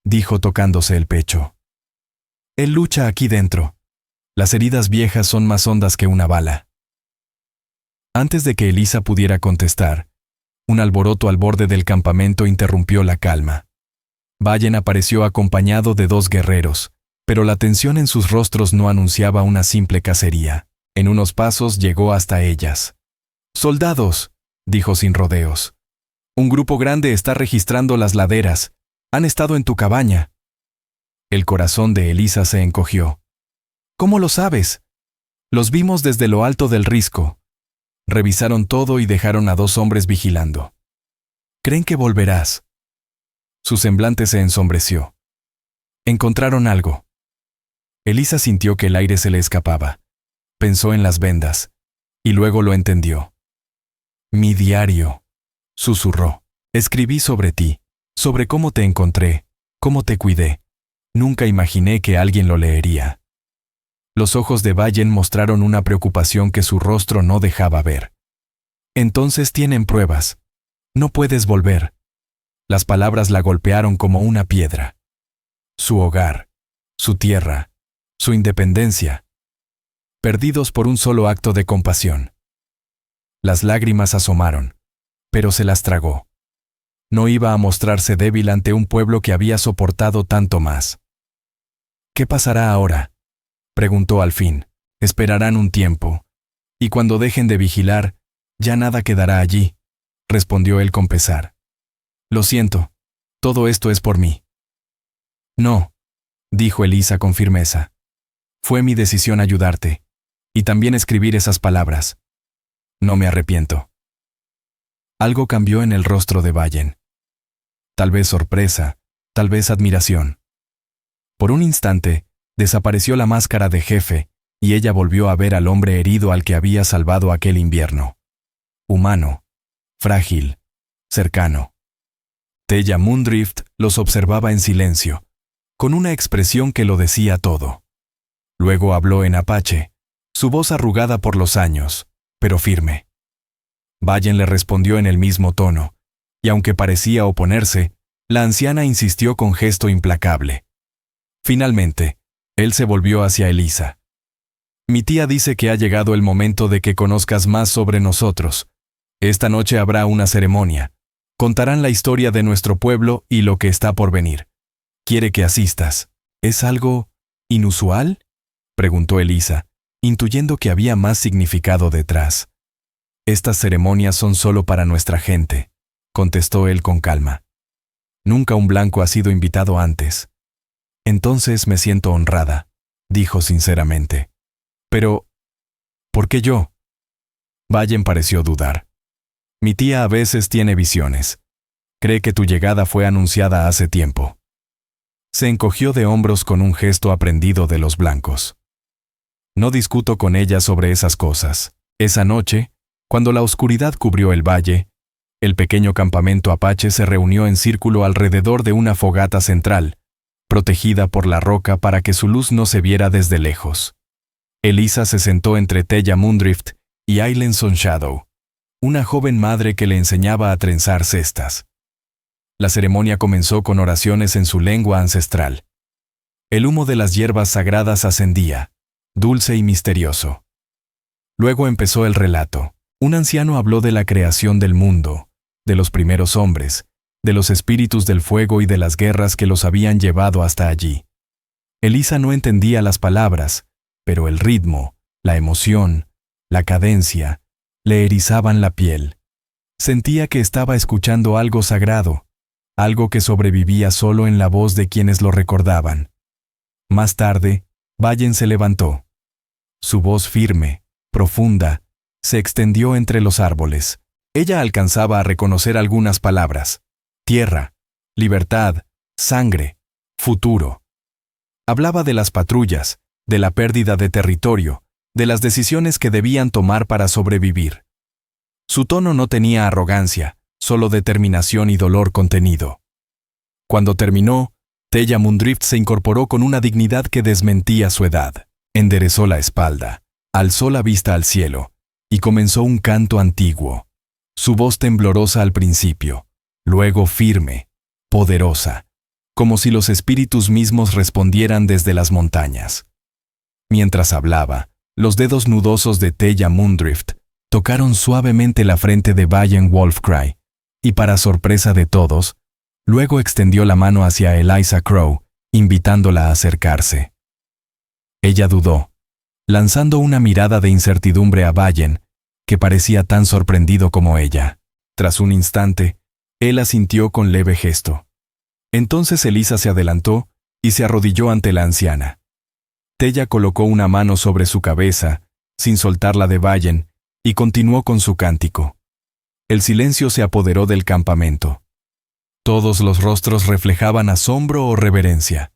dijo tocándose el pecho. Él lucha aquí dentro. Las heridas viejas son más hondas que una bala. Antes de que Elisa pudiera contestar, un alboroto al borde del campamento interrumpió la calma. Vallen apareció acompañado de 2 guerreros, pero la tensión en sus rostros no anunciaba una simple cacería. En unos pasos llegó hasta ellas. «Soldados», dijo sin rodeos. «Un grupo grande está registrando las laderas. Han estado en tu cabaña». El corazón de Elisa se encogió. «¿Cómo lo sabes?» «Los vimos desde lo alto del risco». Revisaron todo y dejaron a 2 hombres vigilando. «¿Creen que volverás?» Su semblante se ensombreció. Encontraron algo. Elisa sintió que el aire se le escapaba. Pensó en las vendas, y luego lo entendió. «Mi diario», susurró. «Escribí sobre ti, sobre cómo te encontré, cómo te cuidé. Nunca imaginé que alguien lo leería». Los ojos de Vallen mostraron una preocupación que su rostro no dejaba ver. «Entonces tienen pruebas. No puedes volver». Las palabras la golpearon como una piedra. Su hogar, su tierra, su independencia, perdidos por un solo acto de compasión. Las lágrimas asomaron, pero se las tragó. No iba a mostrarse débil ante un pueblo que había soportado tanto más. «¿Qué pasará ahora?», preguntó al fin. «Esperarán un tiempo, y cuando dejen de vigilar, ya nada quedará allí», respondió él con pesar. «Lo siento, todo esto es por mí». «No», dijo Elisa con firmeza. «Fue mi decisión ayudarte, y también escribir esas palabras. No me arrepiento». Algo cambió en el rostro de Vallen. Tal vez sorpresa, tal vez admiración. Por un instante, desapareció la máscara de jefe, y ella volvió a ver al hombre herido al que había salvado aquel invierno. Humano, frágil, cercano. Tella Mundrift los observaba en silencio, con una expresión que lo decía todo. Luego habló en apache, su voz arrugada por los años, pero firme. Vallen le respondió en el mismo tono, y aunque parecía oponerse, la anciana insistió con gesto implacable. Finalmente, él se volvió hacia Elisa. «Mi tía dice que ha llegado el momento de que conozcas más sobre nosotros. Esta noche habrá una ceremonia. Contarán la historia de nuestro pueblo y lo que está por venir. Quiere que asistas». «¿Es algo inusual?», preguntó Elisa, intuyendo que había más significado detrás. «Estas ceremonias son solo para nuestra gente», contestó él con calma. «Nunca un blanco ha sido invitado antes». «Entonces me siento honrada», dijo sinceramente. «Pero, ¿por qué yo?». Vallen pareció dudar. «Mi tía a veces tiene visiones. Cree que tu llegada fue anunciada hace tiempo». Se encogió de hombros con un gesto aprendido de los blancos. «No discuto con ella sobre esas cosas. Esa noche, cuando la oscuridad cubrió el valle, el pequeño campamento apache se reunió en círculo alrededor de una fogata central, protegida por la roca para que su luz no se viera desde lejos. Elisa se sentó entre Tella Mundrift y Aileen Sunshadow, una joven madre que le enseñaba a trenzar cestas. La ceremonia comenzó con oraciones en su lengua ancestral. El humo de las hierbas sagradas ascendía, dulce y misterioso. Luego empezó el relato. Un anciano habló de la creación del mundo, de los primeros hombres, de los espíritus del fuego y de las guerras que los habían llevado hasta allí. Elisa no entendía las palabras, pero el ritmo, la emoción, la cadencia, le erizaban la piel. Sentía que estaba escuchando algo sagrado, algo que sobrevivía solo en la voz de quienes lo recordaban. Más tarde, Vallen se levantó. Su voz firme, profunda, se extendió entre los árboles. Ella alcanzaba a reconocer algunas palabras: tierra, libertad, sangre, futuro. Hablaba de las patrullas, de la pérdida de territorio, de las decisiones que debían tomar para sobrevivir. Su tono no tenía arrogancia, solo determinación y dolor contenido. Cuando terminó, Tella Mundrift se incorporó con una dignidad que desmentía su edad. Enderezó la espalda, alzó la vista al cielo y comenzó un canto antiguo. Su voz temblorosa al principio, luego firme, poderosa, como si los espíritus mismos respondieran desde las montañas. Mientras hablaba, los dedos nudosos de Tella Mundrift tocaron suavemente la frente de Vallen Wolfcry, y para sorpresa de todos, luego extendió la mano hacia Eliza Crow, invitándola a acercarse. Ella dudó, lanzando una mirada de incertidumbre a Vallen, que parecía tan sorprendido como ella. Tras un instante, él asintió con leve gesto. Entonces Eliza se adelantó y se arrodilló ante la anciana. Tella colocó una mano sobre su cabeza, sin soltarla de Vallen, y continuó con su cántico. El silencio se apoderó del campamento. Todos los rostros reflejaban asombro o reverencia.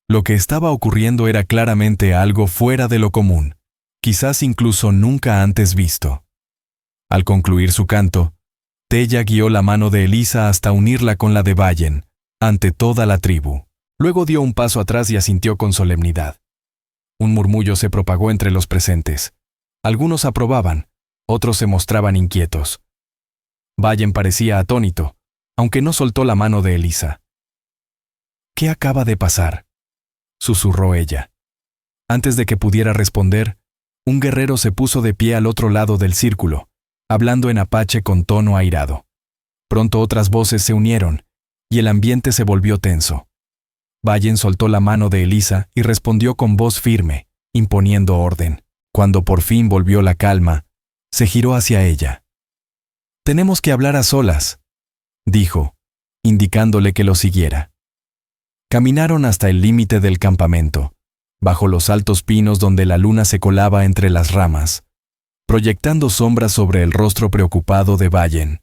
Lo que estaba ocurriendo era claramente algo fuera de lo común, quizás incluso nunca antes visto. Al concluir su canto, Tella guió la mano de Eliza hasta unirla con la de Vallen, ante toda la tribu. Luego dio un paso atrás y asintió con solemnidad. Un murmullo se propagó entre los presentes. Algunos aprobaban, otros se mostraban inquietos. Vallen parecía atónito, aunque no soltó la mano de Eliza. «¿Qué acaba de pasar?», susurró ella. Antes de que pudiera responder, un guerrero se puso de pie al otro lado del círculo, hablando en apache con tono airado. Pronto otras voces se unieron, y el ambiente se volvió tenso. Vallen soltó la mano de Eliza y respondió con voz firme, imponiendo orden. Cuando por fin volvió la calma, se giró hacia ella. «Tenemos que hablar a solas», dijo, indicándole que lo siguiera. Caminaron hasta el límite del campamento, bajo los altos pinos donde la luna se colaba entre las ramas, proyectando sombras sobre el rostro preocupado de Vallen.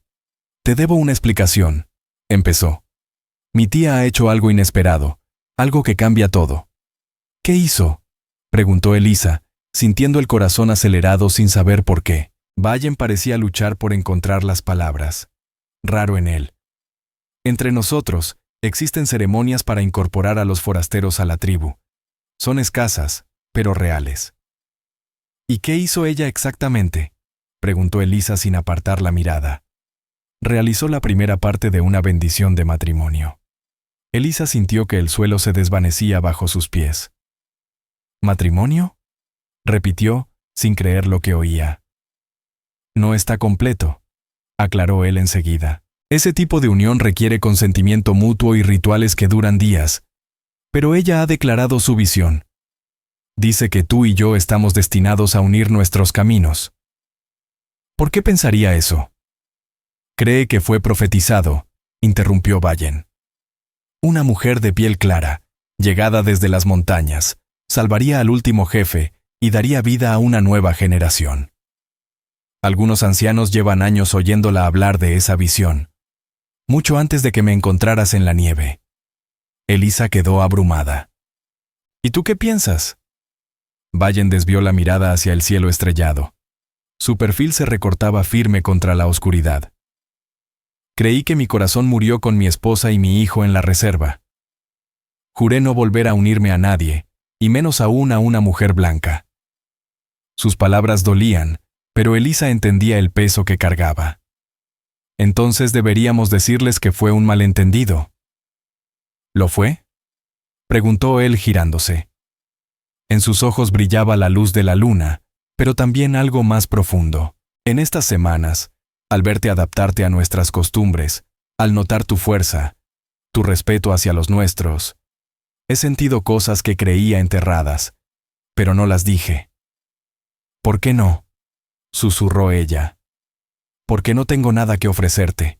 «Te debo una explicación», empezó. «Mi tía ha hecho algo inesperado, algo que cambia todo». «¿Qué hizo?», preguntó Eliza, sintiendo el corazón acelerado sin saber por qué. Vallen parecía luchar por encontrar las palabras. Raro en él. «Entre nosotros, existen ceremonias para incorporar a los forasteros a la tribu. Son escasas, pero reales». «¿Y qué hizo ella exactamente?», preguntó Eliza sin apartar la mirada. «Realizó la primera parte de una bendición de matrimonio». Eliza sintió que el suelo se desvanecía bajo sus pies. «¿Matrimonio?», repitió, sin creer lo que oía. «No está completo», aclaró él enseguida. «Ese tipo de unión requiere consentimiento mutuo y rituales que duran días. Pero ella ha declarado su visión. Dice que tú y yo estamos destinados a unir nuestros caminos». «¿Por qué pensaría eso?». «Cree que fue profetizado», interrumpió Vallen. «Una mujer de piel clara, llegada desde las montañas, salvaría al último jefe y daría vida a una nueva generación». Algunos ancianos llevan años oyéndola hablar de esa visión, mucho antes de que me encontraras en la nieve. Eliza quedó abrumada. «¿Y tú qué piensas?». Vallen desvió la mirada hacia el cielo estrellado. Su perfil se recortaba firme contra la oscuridad. «Creí que mi corazón murió con mi esposa y mi hijo en la reserva. Juré no volver a unirme a nadie, y menos aún a una mujer blanca». Sus palabras dolían, pero Eliza entendía el peso que cargaba. «Entonces deberíamos decirles que fue un malentendido». «¿Lo fue?», preguntó él girándose. En sus ojos brillaba la luz de la luna, pero también algo más profundo. «En estas semanas, al verte adaptarte a nuestras costumbres, al notar tu fuerza, tu respeto hacia los nuestros, he sentido cosas que creía enterradas, pero no las dije». «¿Por qué no?», susurró ella. «Porque no tengo nada que ofrecerte»,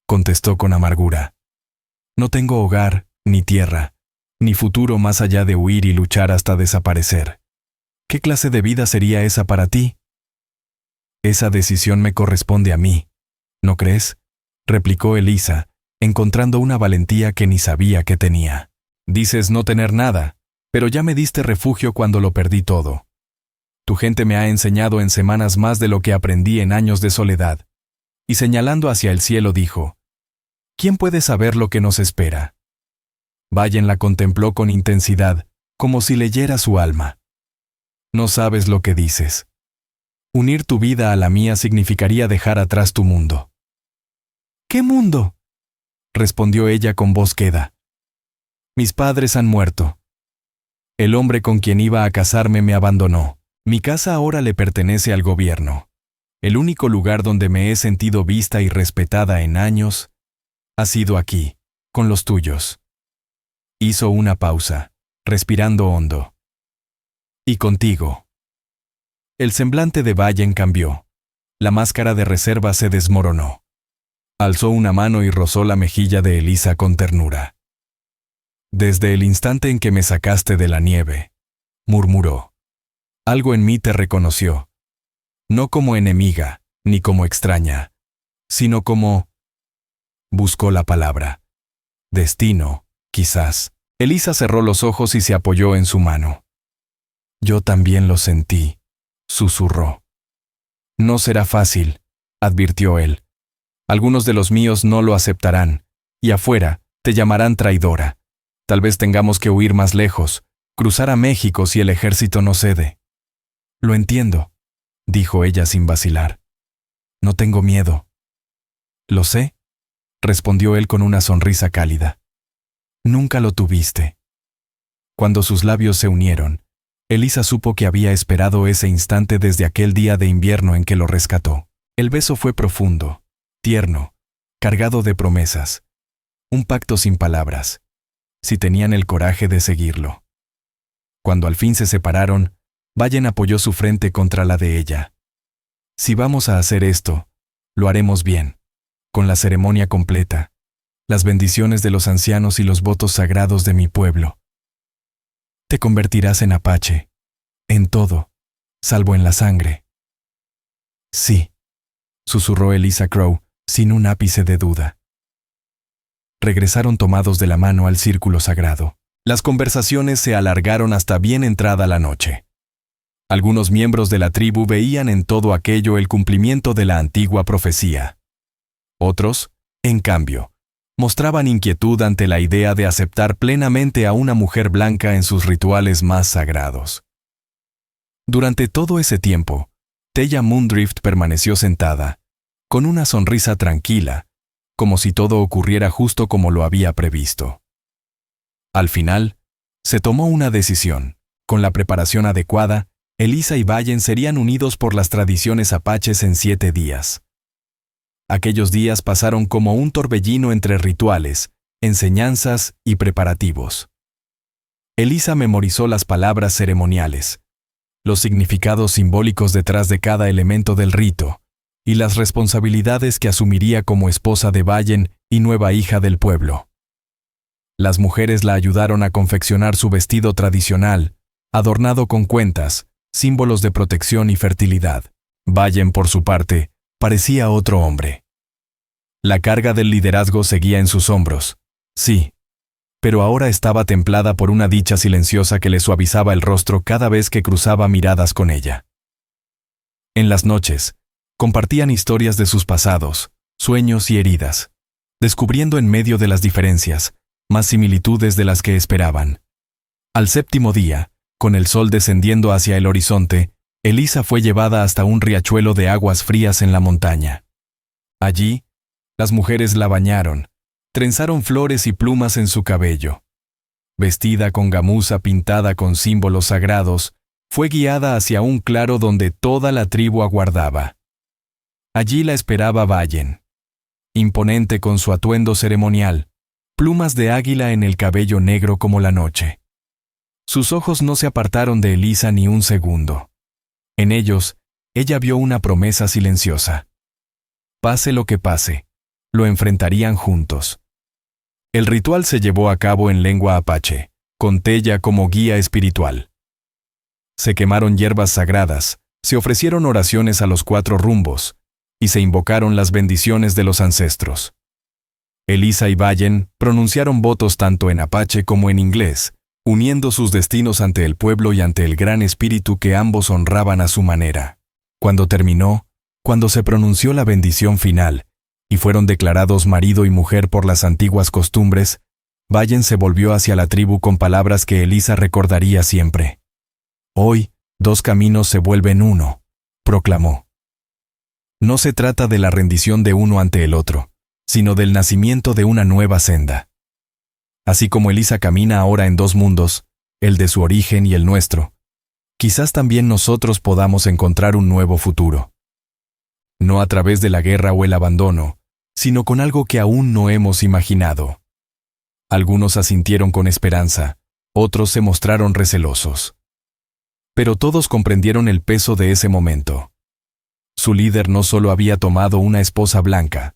contestó con amargura. «No tengo hogar, ni tierra, ni futuro más allá de huir y luchar hasta desaparecer. ¿Qué clase de vida sería esa para ti?». Esa decisión me corresponde a mí, ¿no crees?, replicó Elisa, encontrando una valentía que ni sabía que tenía. Dices no tener nada, pero ya me diste refugio cuando lo perdí todo. Tu gente me ha enseñado en semanas más de lo que aprendí en años de soledad. Y señalando hacia el cielo dijo, ¿quién puede saber lo que nos espera? Vallen la contempló con intensidad, como si leyera su alma. No sabes lo que dices. Unir tu vida a la mía significaría dejar atrás tu mundo. ¿Qué mundo?, respondió ella con voz queda. Mis padres han muerto. El hombre con quien iba a casarme me abandonó. Mi casa ahora le pertenece al gobierno. El único lugar donde me he sentido vista y respetada en años ha sido aquí, con los tuyos. Hizo una pausa, respirando hondo. Y contigo. El semblante de Vallen cambió. La máscara de reserva se desmoronó. Alzó una mano y rozó la mejilla de Elisa con ternura. Desde el instante en que me sacaste de la nieve, murmuró. Algo en mí te reconoció. No como enemiga, ni como extraña, sino como... Buscó la palabra. Destino, quizás. Elisa cerró los ojos y se apoyó en su mano. Yo también lo sentí, susurró. No será fácil, advirtió él. Algunos de los míos no lo aceptarán, y afuera te llamarán traidora. Tal vez tengamos que huir más lejos, cruzar a México si el ejército no cede. Lo entiendo, dijo ella sin vacilar. No tengo miedo. Lo sé, respondió él con una sonrisa cálida. Nunca lo tuviste. Cuando sus labios se unieron, Elisa supo que había esperado ese instante desde aquel día de invierno en que lo rescató. El beso fue profundo, tierno, cargado de promesas. Un pacto sin palabras, si tenían el coraje de seguirlo. Cuando al fin se separaron, Vallen apoyó su frente contra la de ella. Si vamos a hacer esto, lo haremos bien, con la ceremonia completa, las bendiciones de los ancianos y los votos sagrados de mi pueblo. Te convertirás en apache, en todo, salvo en la sangre. Sí, susurró Elisa Crow, sin un ápice de duda. Regresaron tomados de la mano al círculo sagrado. Las conversaciones se alargaron hasta bien entrada la noche. Algunos miembros de la tribu veían en todo aquello el cumplimiento de la antigua profecía. Otros, en cambio, mostraban inquietud ante la idea de aceptar plenamente a una mujer blanca en sus rituales más sagrados. Durante todo ese tiempo, Tella Moondrift permaneció sentada, con una sonrisa tranquila, como si todo ocurriera justo como lo había previsto. Al final, se tomó una decisión. Con la preparación adecuada, Elisa y Vallen serían unidos por las tradiciones apaches en 7 días. Aquellos días pasaron como un torbellino entre rituales, enseñanzas y preparativos. Elisa memorizó las palabras ceremoniales, los significados simbólicos detrás de cada elemento del rito, y las responsabilidades que asumiría como esposa de Vallen y nueva hija del pueblo. Las mujeres la ayudaron a confeccionar su vestido tradicional, adornado con cuentas, símbolos de protección y fertilidad. Vallen, por su parte, parecía otro hombre. La carga del liderazgo seguía en sus hombros, sí, pero ahora estaba templada por una dicha silenciosa que le suavizaba el rostro cada vez que cruzaba miradas con ella. En las noches, compartían historias de sus pasados, sueños y heridas, descubriendo en medio de las diferencias, más similitudes de las que esperaban. Al 7º día, con el sol descendiendo hacia el horizonte, Elisa fue llevada hasta un riachuelo de aguas frías en la montaña. Allí, las mujeres la bañaron, trenzaron flores y plumas en su cabello. Vestida con gamuza pintada con símbolos sagrados, fue guiada hacia un claro donde toda la tribu aguardaba. Allí la esperaba Vallen, imponente con su atuendo ceremonial, plumas de águila en el cabello negro como la noche. Sus ojos no se apartaron de Elisa ni un segundo. En ellos, ella vio una promesa silenciosa. Pase lo que pase, lo enfrentarían juntos. El ritual se llevó a cabo en lengua apache, con Tella como guía espiritual. Se quemaron hierbas sagradas, Se ofrecieron oraciones a los 4 rumbos, y se invocaron las bendiciones de los ancestros. Elisa y Vallen pronunciaron votos tanto en apache como en inglés, uniendo sus destinos ante el pueblo y ante el gran espíritu que ambos honraban a su manera. Cuando terminó, cuando se pronunció la bendición final, y fueron declarados marido y mujer por las antiguas costumbres, Vallen se volvió hacia la tribu con palabras que Elisa recordaría siempre. «Hoy, 2 caminos se vuelven uno», proclamó. No se trata de la rendición de uno ante el otro, sino del nacimiento de una nueva senda. Así como Elisa camina ahora en 2 mundos, el de su origen y el nuestro, quizás también nosotros podamos encontrar un nuevo futuro. No a través de la guerra o el abandono, sino con algo que aún no hemos imaginado. Algunos asintieron con esperanza, otros se mostraron recelosos. Pero todos comprendieron el peso de ese momento. Su líder no solo había tomado una esposa blanca,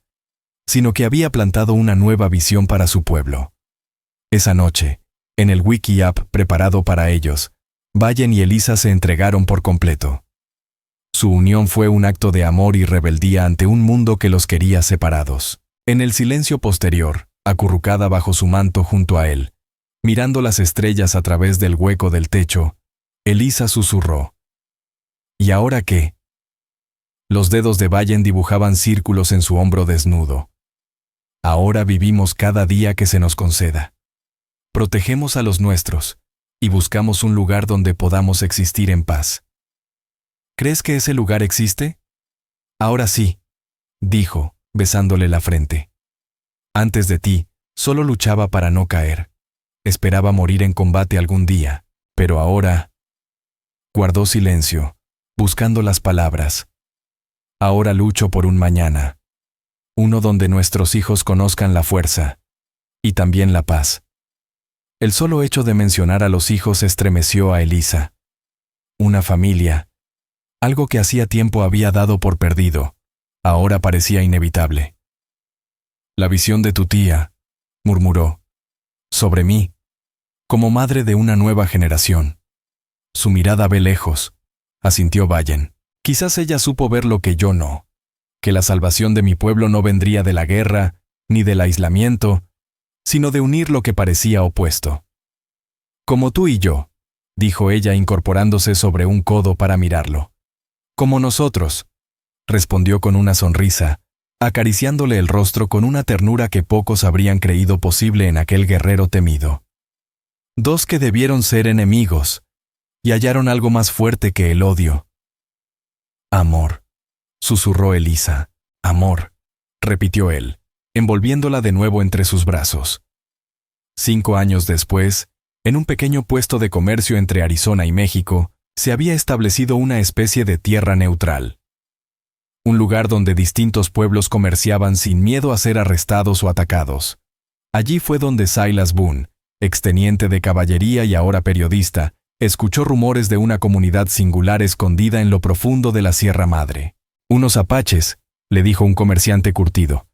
sino que había plantado una nueva visión para su pueblo. Esa noche, en el wiki-app preparado para ellos, Vallen y Elisa se entregaron por completo. Su unión fue un acto de amor y rebeldía ante un mundo que los quería separados. En el silencio posterior, acurrucada bajo su manto junto a él, mirando las estrellas a través del hueco del techo, Elisa susurró: «¿Y ahora qué?». Los dedos de Vallen dibujaban círculos en su hombro desnudo. «Ahora vivimos cada día que se nos conceda. Protegemos a los nuestros y buscamos un lugar donde podamos existir en paz». «¿Crees que ese lugar existe?». «Ahora sí», dijo, besándole la frente. «Antes de ti, solo luchaba para no caer. Esperaba morir en combate algún día, pero ahora…». Guardó silencio, buscando las palabras. «Ahora lucho por un mañana. Uno donde nuestros hijos conozcan la fuerza y también la paz». El solo hecho de mencionar a los hijos estremeció a Elisa. Una familia, algo que hacía tiempo había dado por perdido, ahora parecía inevitable. «La visión de tu tía», murmuró, «sobre mí, como madre de una nueva generación. Su mirada ve lejos», asintió Vallen. «Quizás ella supo ver lo que yo no, que la salvación de mi pueblo no vendría de la guerra, ni del aislamiento, sino de unir lo que parecía opuesto». «Como tú y yo», dijo ella incorporándose sobre un codo para mirarlo. «Como nosotros», respondió con una sonrisa, acariciándole el rostro con una ternura que pocos habrían creído posible en aquel guerrero temido. «2 que debieron ser enemigos, y hallaron algo más fuerte que el odio». «Amor», susurró Elisa. «Amor», repitió él, envolviéndola de nuevo entre sus brazos. 5 años después, en un pequeño puesto de comercio entre Arizona y México, se había establecido una especie de tierra neutral. Un lugar donde distintos pueblos comerciaban sin miedo a ser arrestados o atacados. Allí fue donde Silas Boone, exteniente de caballería y ahora periodista, escuchó rumores de una comunidad singular escondida en lo profundo de la Sierra Madre. «Unos apaches», le dijo un comerciante curtido,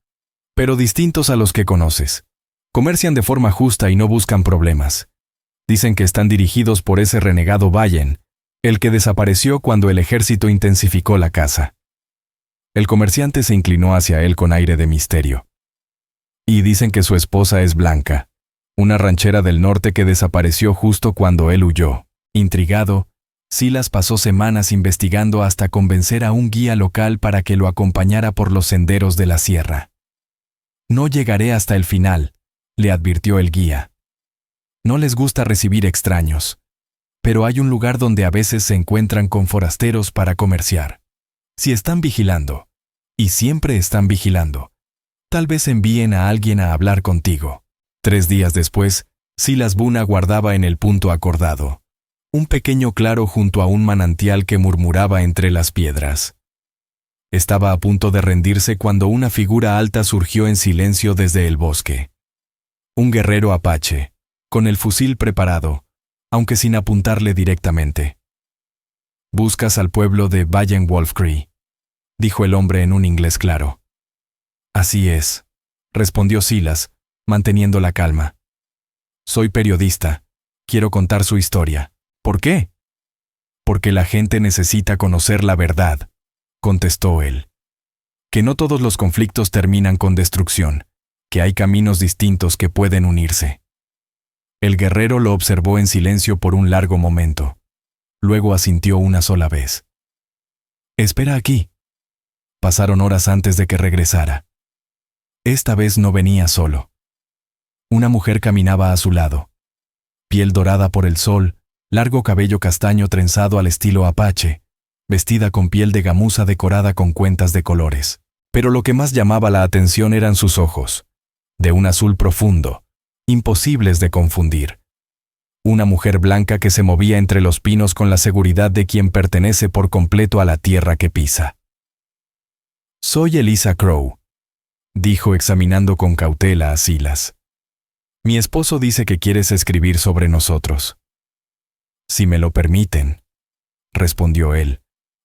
«pero distintos a los que conoces. Comercian de forma justa y no buscan problemas. Dicen que están dirigidos por ese renegado Vallen, el que desapareció cuando el ejército intensificó la caza». El comerciante se inclinó hacia él con aire de misterio. «Y dicen que su esposa es Blanca, una ranchera del norte que desapareció justo cuando él huyó». Intrigado, Silas pasó semanas investigando hasta convencer a un guía local para que lo acompañara por los senderos de la sierra. «No llegaré hasta el final», le advirtió el guía. «No les gusta recibir extraños, pero hay un lugar donde a veces se encuentran con forasteros para comerciar. Si están vigilando, y siempre están vigilando, tal vez envíen a alguien a hablar contigo». 3 días después, Silas Boone aguardaba en el punto acordado. Un pequeño claro junto a un manantial que murmuraba entre las piedras. Estaba a punto de rendirse cuando una figura alta surgió en silencio desde el bosque. Un guerrero apache, con el fusil preparado, aunque sin apuntarle directamente. «Buscas al pueblo de Vallen Wolf Cree», dijo el hombre en un inglés claro. «Así es», respondió Silas, manteniendo la calma. «Soy periodista. Quiero contar su historia». «¿Por qué?». Porque la gente necesita conocer la verdad, contestó él. Que no todos los conflictos terminan con destrucción, que hay caminos distintos que pueden unirse. El guerrero lo observó en silencio por un largo momento. Luego asintió una sola vez. Espera aquí. Pasaron horas antes de que regresara. Esta vez no venía solo. Una mujer caminaba a su lado. Piel dorada por el sol, largo cabello castaño trenzado al estilo apache, vestida con piel de gamuza decorada con cuentas de colores. Pero lo que más llamaba la atención eran sus ojos, de un azul profundo, imposibles de confundir. Una mujer blanca que se movía entre los pinos con la seguridad de quien pertenece por completo a la tierra que pisa. Soy Eliza Crow, dijo examinando con cautela a Silas. Mi esposo dice que quieres escribir sobre nosotros. Si me lo permiten, respondió él,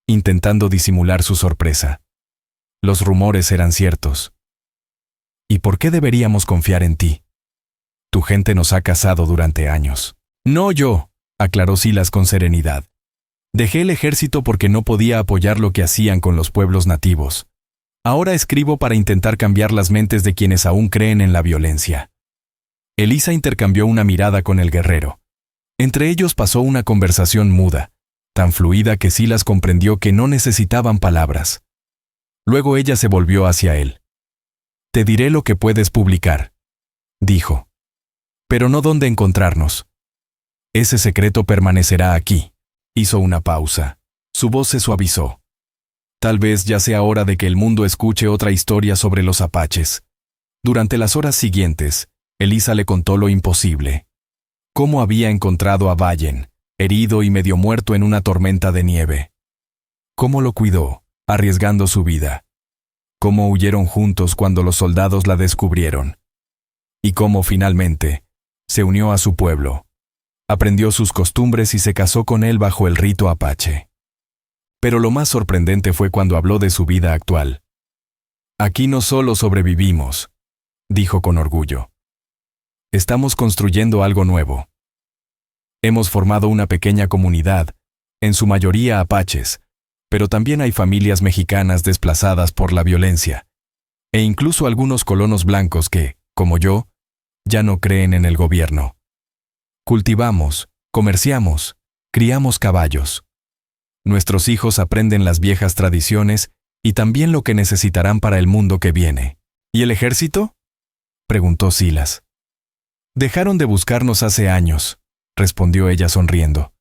intentando disimular su sorpresa. Los rumores eran ciertos. ¿Y por qué deberíamos confiar en ti? Tu gente nos ha cazado durante años. No yo, aclaró Silas con serenidad. Dejé el ejército porque no podía apoyar lo que hacían con los pueblos nativos. Ahora escribo para intentar cambiar las mentes de quienes aún creen en la violencia. Eliza intercambió una mirada con el guerrero. Entre ellos pasó una conversación muda, tan fluida que Silas comprendió que no necesitaban palabras. Luego ella se volvió hacia él. Te diré lo que puedes publicar, dijo. Pero no dónde encontrarnos. Ese secreto permanecerá aquí. Hizo una pausa. Su voz se suavizó. Tal vez ya sea hora de que el mundo escuche otra historia sobre los apaches. Durante las horas siguientes, Eliza le contó lo imposible. Cómo había encontrado a Vallen, herido y medio muerto en una tormenta de nieve. Cómo lo cuidó, arriesgando su vida. Cómo huyeron juntos cuando los soldados la descubrieron. Y cómo finalmente se unió a su pueblo. Aprendió sus costumbres y se casó con él bajo el rito apache. Pero lo más sorprendente fue cuando habló de su vida actual. Aquí no solo sobrevivimos, dijo con orgullo. Estamos construyendo algo nuevo. Hemos formado una pequeña comunidad, en su mayoría apaches, pero también hay familias mexicanas desplazadas por la violencia, e incluso algunos colonos blancos que, como yo, ya no creen en el gobierno. Cultivamos, comerciamos, criamos caballos. Nuestros hijos aprenden las viejas tradiciones y también lo que necesitarán para el mundo que viene. ¿Y el ejército?, preguntó Silas. Dejaron de buscarnos hace años, respondió ella sonriendo.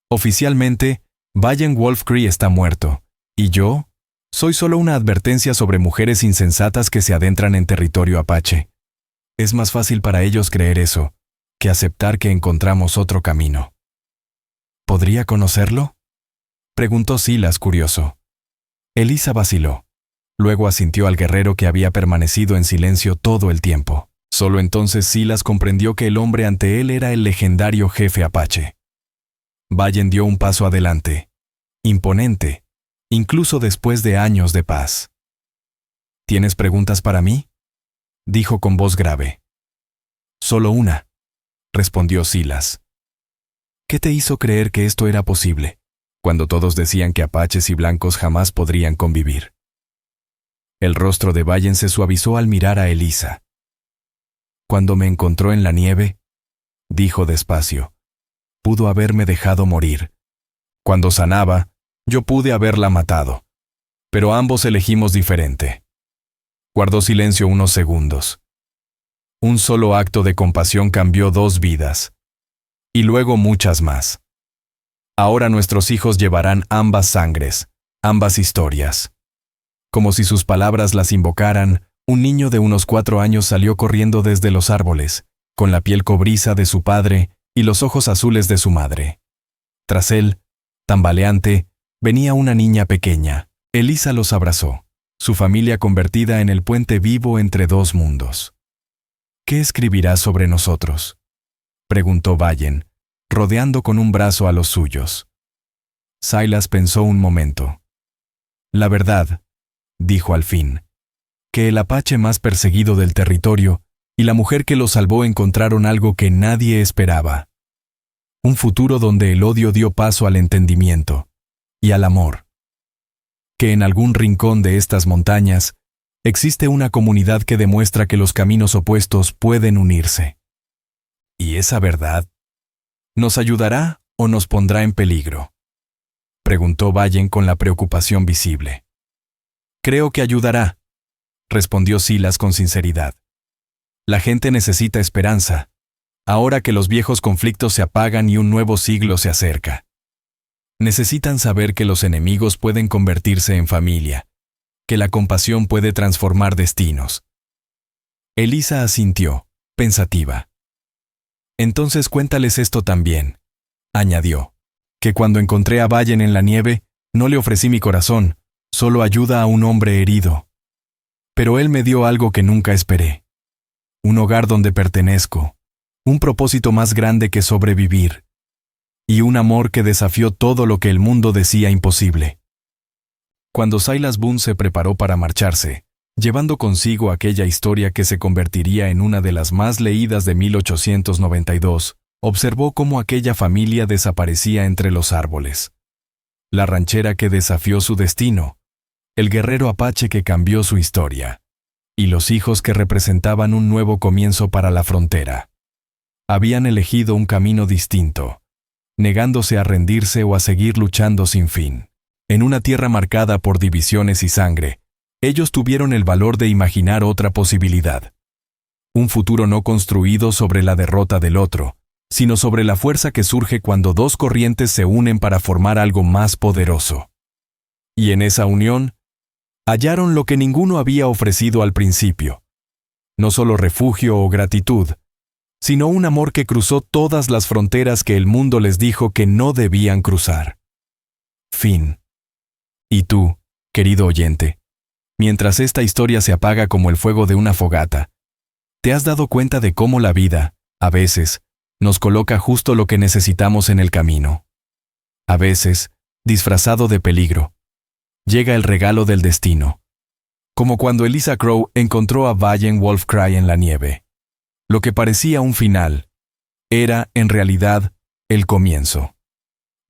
Oficialmente, Vallen Wolf Cree está muerto, y yo soy solo una advertencia sobre mujeres insensatas que se adentran en territorio apache. Es más fácil para ellos creer eso que aceptar que encontramos otro camino. ¿Podría conocerlo?, preguntó Silas curioso. Eliza vaciló. Luego asintió al guerrero que había permanecido en silencio todo el tiempo. Solo entonces Silas comprendió que el hombre ante él era el legendario jefe apache. Vallen dio un paso adelante, imponente, incluso después de años de paz. ¿Tienes preguntas para mí?, dijo con voz grave. Solo una, respondió Silas. ¿Qué te hizo creer que esto era posible, cuando todos decían que apaches y blancos jamás podrían convivir? El rostro de Vallen se suavizó al mirar a Eliza. Cuando me encontró en la nieve, dijo despacio, pudo haberme dejado morir. Cuando sanaba, yo pude haberla matado. Pero ambos elegimos diferente. Guardó silencio unos segundos. Un solo acto de compasión cambió 2 vidas. Y luego muchas más. Ahora nuestros hijos llevarán ambas sangres, ambas historias. Como si sus palabras las invocaran, un niño de unos 4 años salió corriendo desde los árboles, con la piel cobriza de su padre y los ojos azules de su madre. Tras él, tambaleante, venía una niña pequeña. Eliza los abrazó, su familia convertida en el puente vivo entre 2 mundos. ¿Qué escribirás sobre nosotros?, preguntó Vallen, rodeando con un brazo a los suyos. Silas pensó un momento. La verdad, dijo al fin, que el apache más perseguido del territorio y la mujer que lo salvó encontraron algo que nadie esperaba. Un futuro donde el odio dio paso al entendimiento y al amor. Que en algún rincón de estas montañas existe una comunidad que demuestra que los caminos opuestos pueden unirse. ¿Y esa verdad nos ayudará o nos pondrá en peligro?, preguntó Vallen con la preocupación visible. Creo que ayudará, respondió Silas con sinceridad. La gente necesita esperanza, ahora que los viejos conflictos se apagan y un nuevo siglo se acerca. Necesitan saber que los enemigos pueden convertirse en familia, que la compasión puede transformar destinos. Elisa asintió, pensativa. Entonces cuéntales esto también, añadió, que cuando encontré a Vallen en la nieve, no le ofrecí mi corazón, solo ayuda a un hombre herido. Pero él me dio algo que nunca esperé. Un hogar donde pertenezco, un propósito más grande que sobrevivir, y un amor que desafió todo lo que el mundo decía imposible. Cuando Silas Boone se preparó para marcharse, llevando consigo aquella historia que se convertiría en una de las más leídas de 1892, observó cómo aquella familia desaparecía entre los árboles. La ranchera que desafió su destino, el guerrero apache que cambió su historia, y los hijos que representaban un nuevo comienzo para la frontera. Habían elegido un camino distinto, negándose a rendirse o a seguir luchando sin fin. En una tierra marcada por divisiones y sangre, ellos tuvieron el valor de imaginar otra posibilidad. Un futuro no construido sobre la derrota del otro, sino sobre la fuerza que surge cuando dos corrientes se unen para formar algo más poderoso. Y en esa unión, hallaron lo que ninguno había ofrecido al principio. No solo refugio o gratitud, sino un amor que cruzó todas las fronteras que el mundo les dijo que no debían cruzar. Fin. Y tú, querido oyente, mientras esta historia se apaga como el fuego de una fogata, ¿te has dado cuenta de cómo la vida, a veces, nos coloca justo lo que necesitamos en el camino? A veces, disfrazado de peligro, llega el regalo del destino. Como cuando Elisa Crow encontró a Vallen Wolfcry en la nieve. Lo que parecía un final, era, en realidad, el comienzo.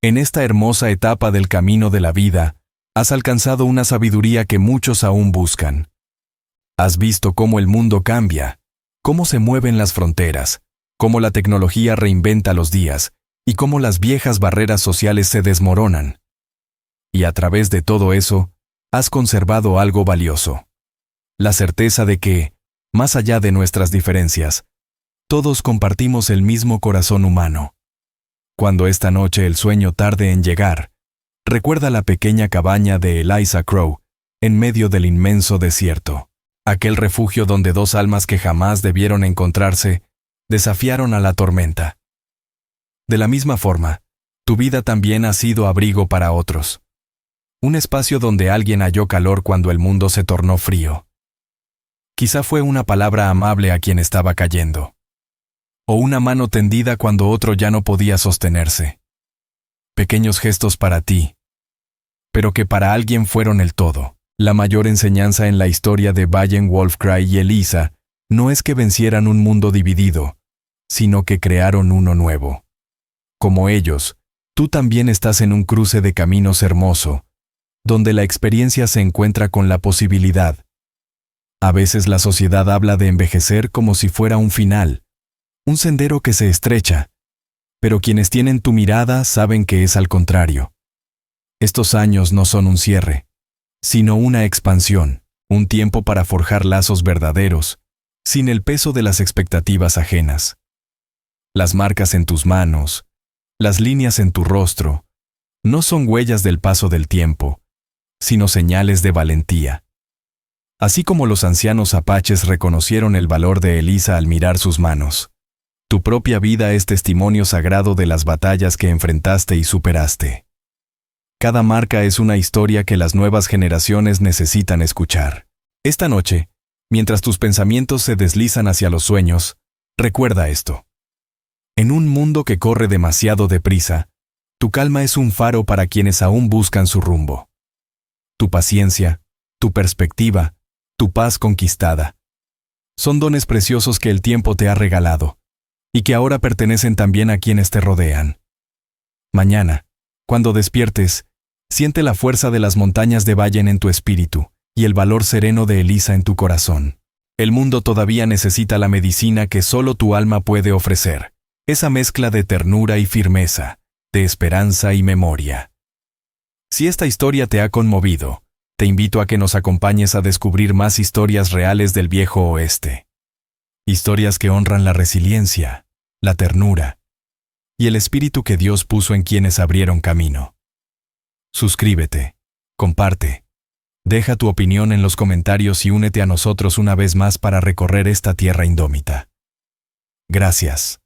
En esta hermosa etapa del camino de la vida, has alcanzado una sabiduría que muchos aún buscan. Has visto cómo el mundo cambia, cómo se mueven las fronteras, cómo la tecnología reinventa los días y cómo las viejas barreras sociales se desmoronan. Y a través de todo eso, has conservado algo valioso. La certeza de que, más allá de nuestras diferencias, todos compartimos el mismo corazón humano. Cuando esta noche el sueño tarde en llegar, recuerda la pequeña cabaña de Elisa Crow en medio del inmenso desierto, aquel refugio donde dos almas que jamás debieron encontrarse desafiaron a la tormenta. De la misma forma, tu vida también ha sido abrigo para otros. Un espacio donde alguien halló calor cuando el mundo se tornó frío. Quizá fue una palabra amable a quien estaba cayendo. O una mano tendida cuando otro ya no podía sostenerse. Pequeños gestos para ti, pero que para alguien fueron el todo. La mayor enseñanza en la historia de Vallen Wolfcry y Elisa no es que vencieran un mundo dividido, sino que crearon uno nuevo. Como ellos, tú también estás en un cruce de caminos hermoso, donde la experiencia se encuentra con la posibilidad. A veces la sociedad habla de envejecer como si fuera un final, un sendero que se estrecha, pero quienes tienen tu mirada saben que es al contrario. Estos años no son un cierre, sino una expansión, un tiempo para forjar lazos verdaderos, sin el peso de las expectativas ajenas. Las marcas en tus manos, las líneas en tu rostro, no son huellas del paso del tiempo, sino señales de valentía. Así como los ancianos apaches reconocieron el valor de Elisa al mirar sus manos, tu propia vida es testimonio sagrado de las batallas que enfrentaste y superaste. Cada marca es una historia que las nuevas generaciones necesitan escuchar. Esta noche, mientras tus pensamientos se deslizan hacia los sueños, recuerda esto. En un mundo que corre demasiado deprisa, tu calma es un faro para quienes aún buscan su rumbo. Tu paciencia, tu perspectiva, tu paz conquistada, son dones preciosos que el tiempo te ha regalado, y que ahora pertenecen también a quienes te rodean. Mañana, cuando despiertes, siente la fuerza de las montañas de Vallen en tu espíritu y el valor sereno de Elisa en tu corazón. El mundo todavía necesita la medicina que solo tu alma puede ofrecer, esa mezcla de ternura y firmeza, de esperanza y memoria. Si esta historia te ha conmovido, te invito a que nos acompañes a descubrir más historias reales del viejo oeste. Historias que honran la resiliencia, la ternura y el espíritu que Dios puso en quienes abrieron camino. Suscríbete, comparte, deja tu opinión en los comentarios y únete a nosotros una vez más para recorrer esta tierra indómita. Gracias.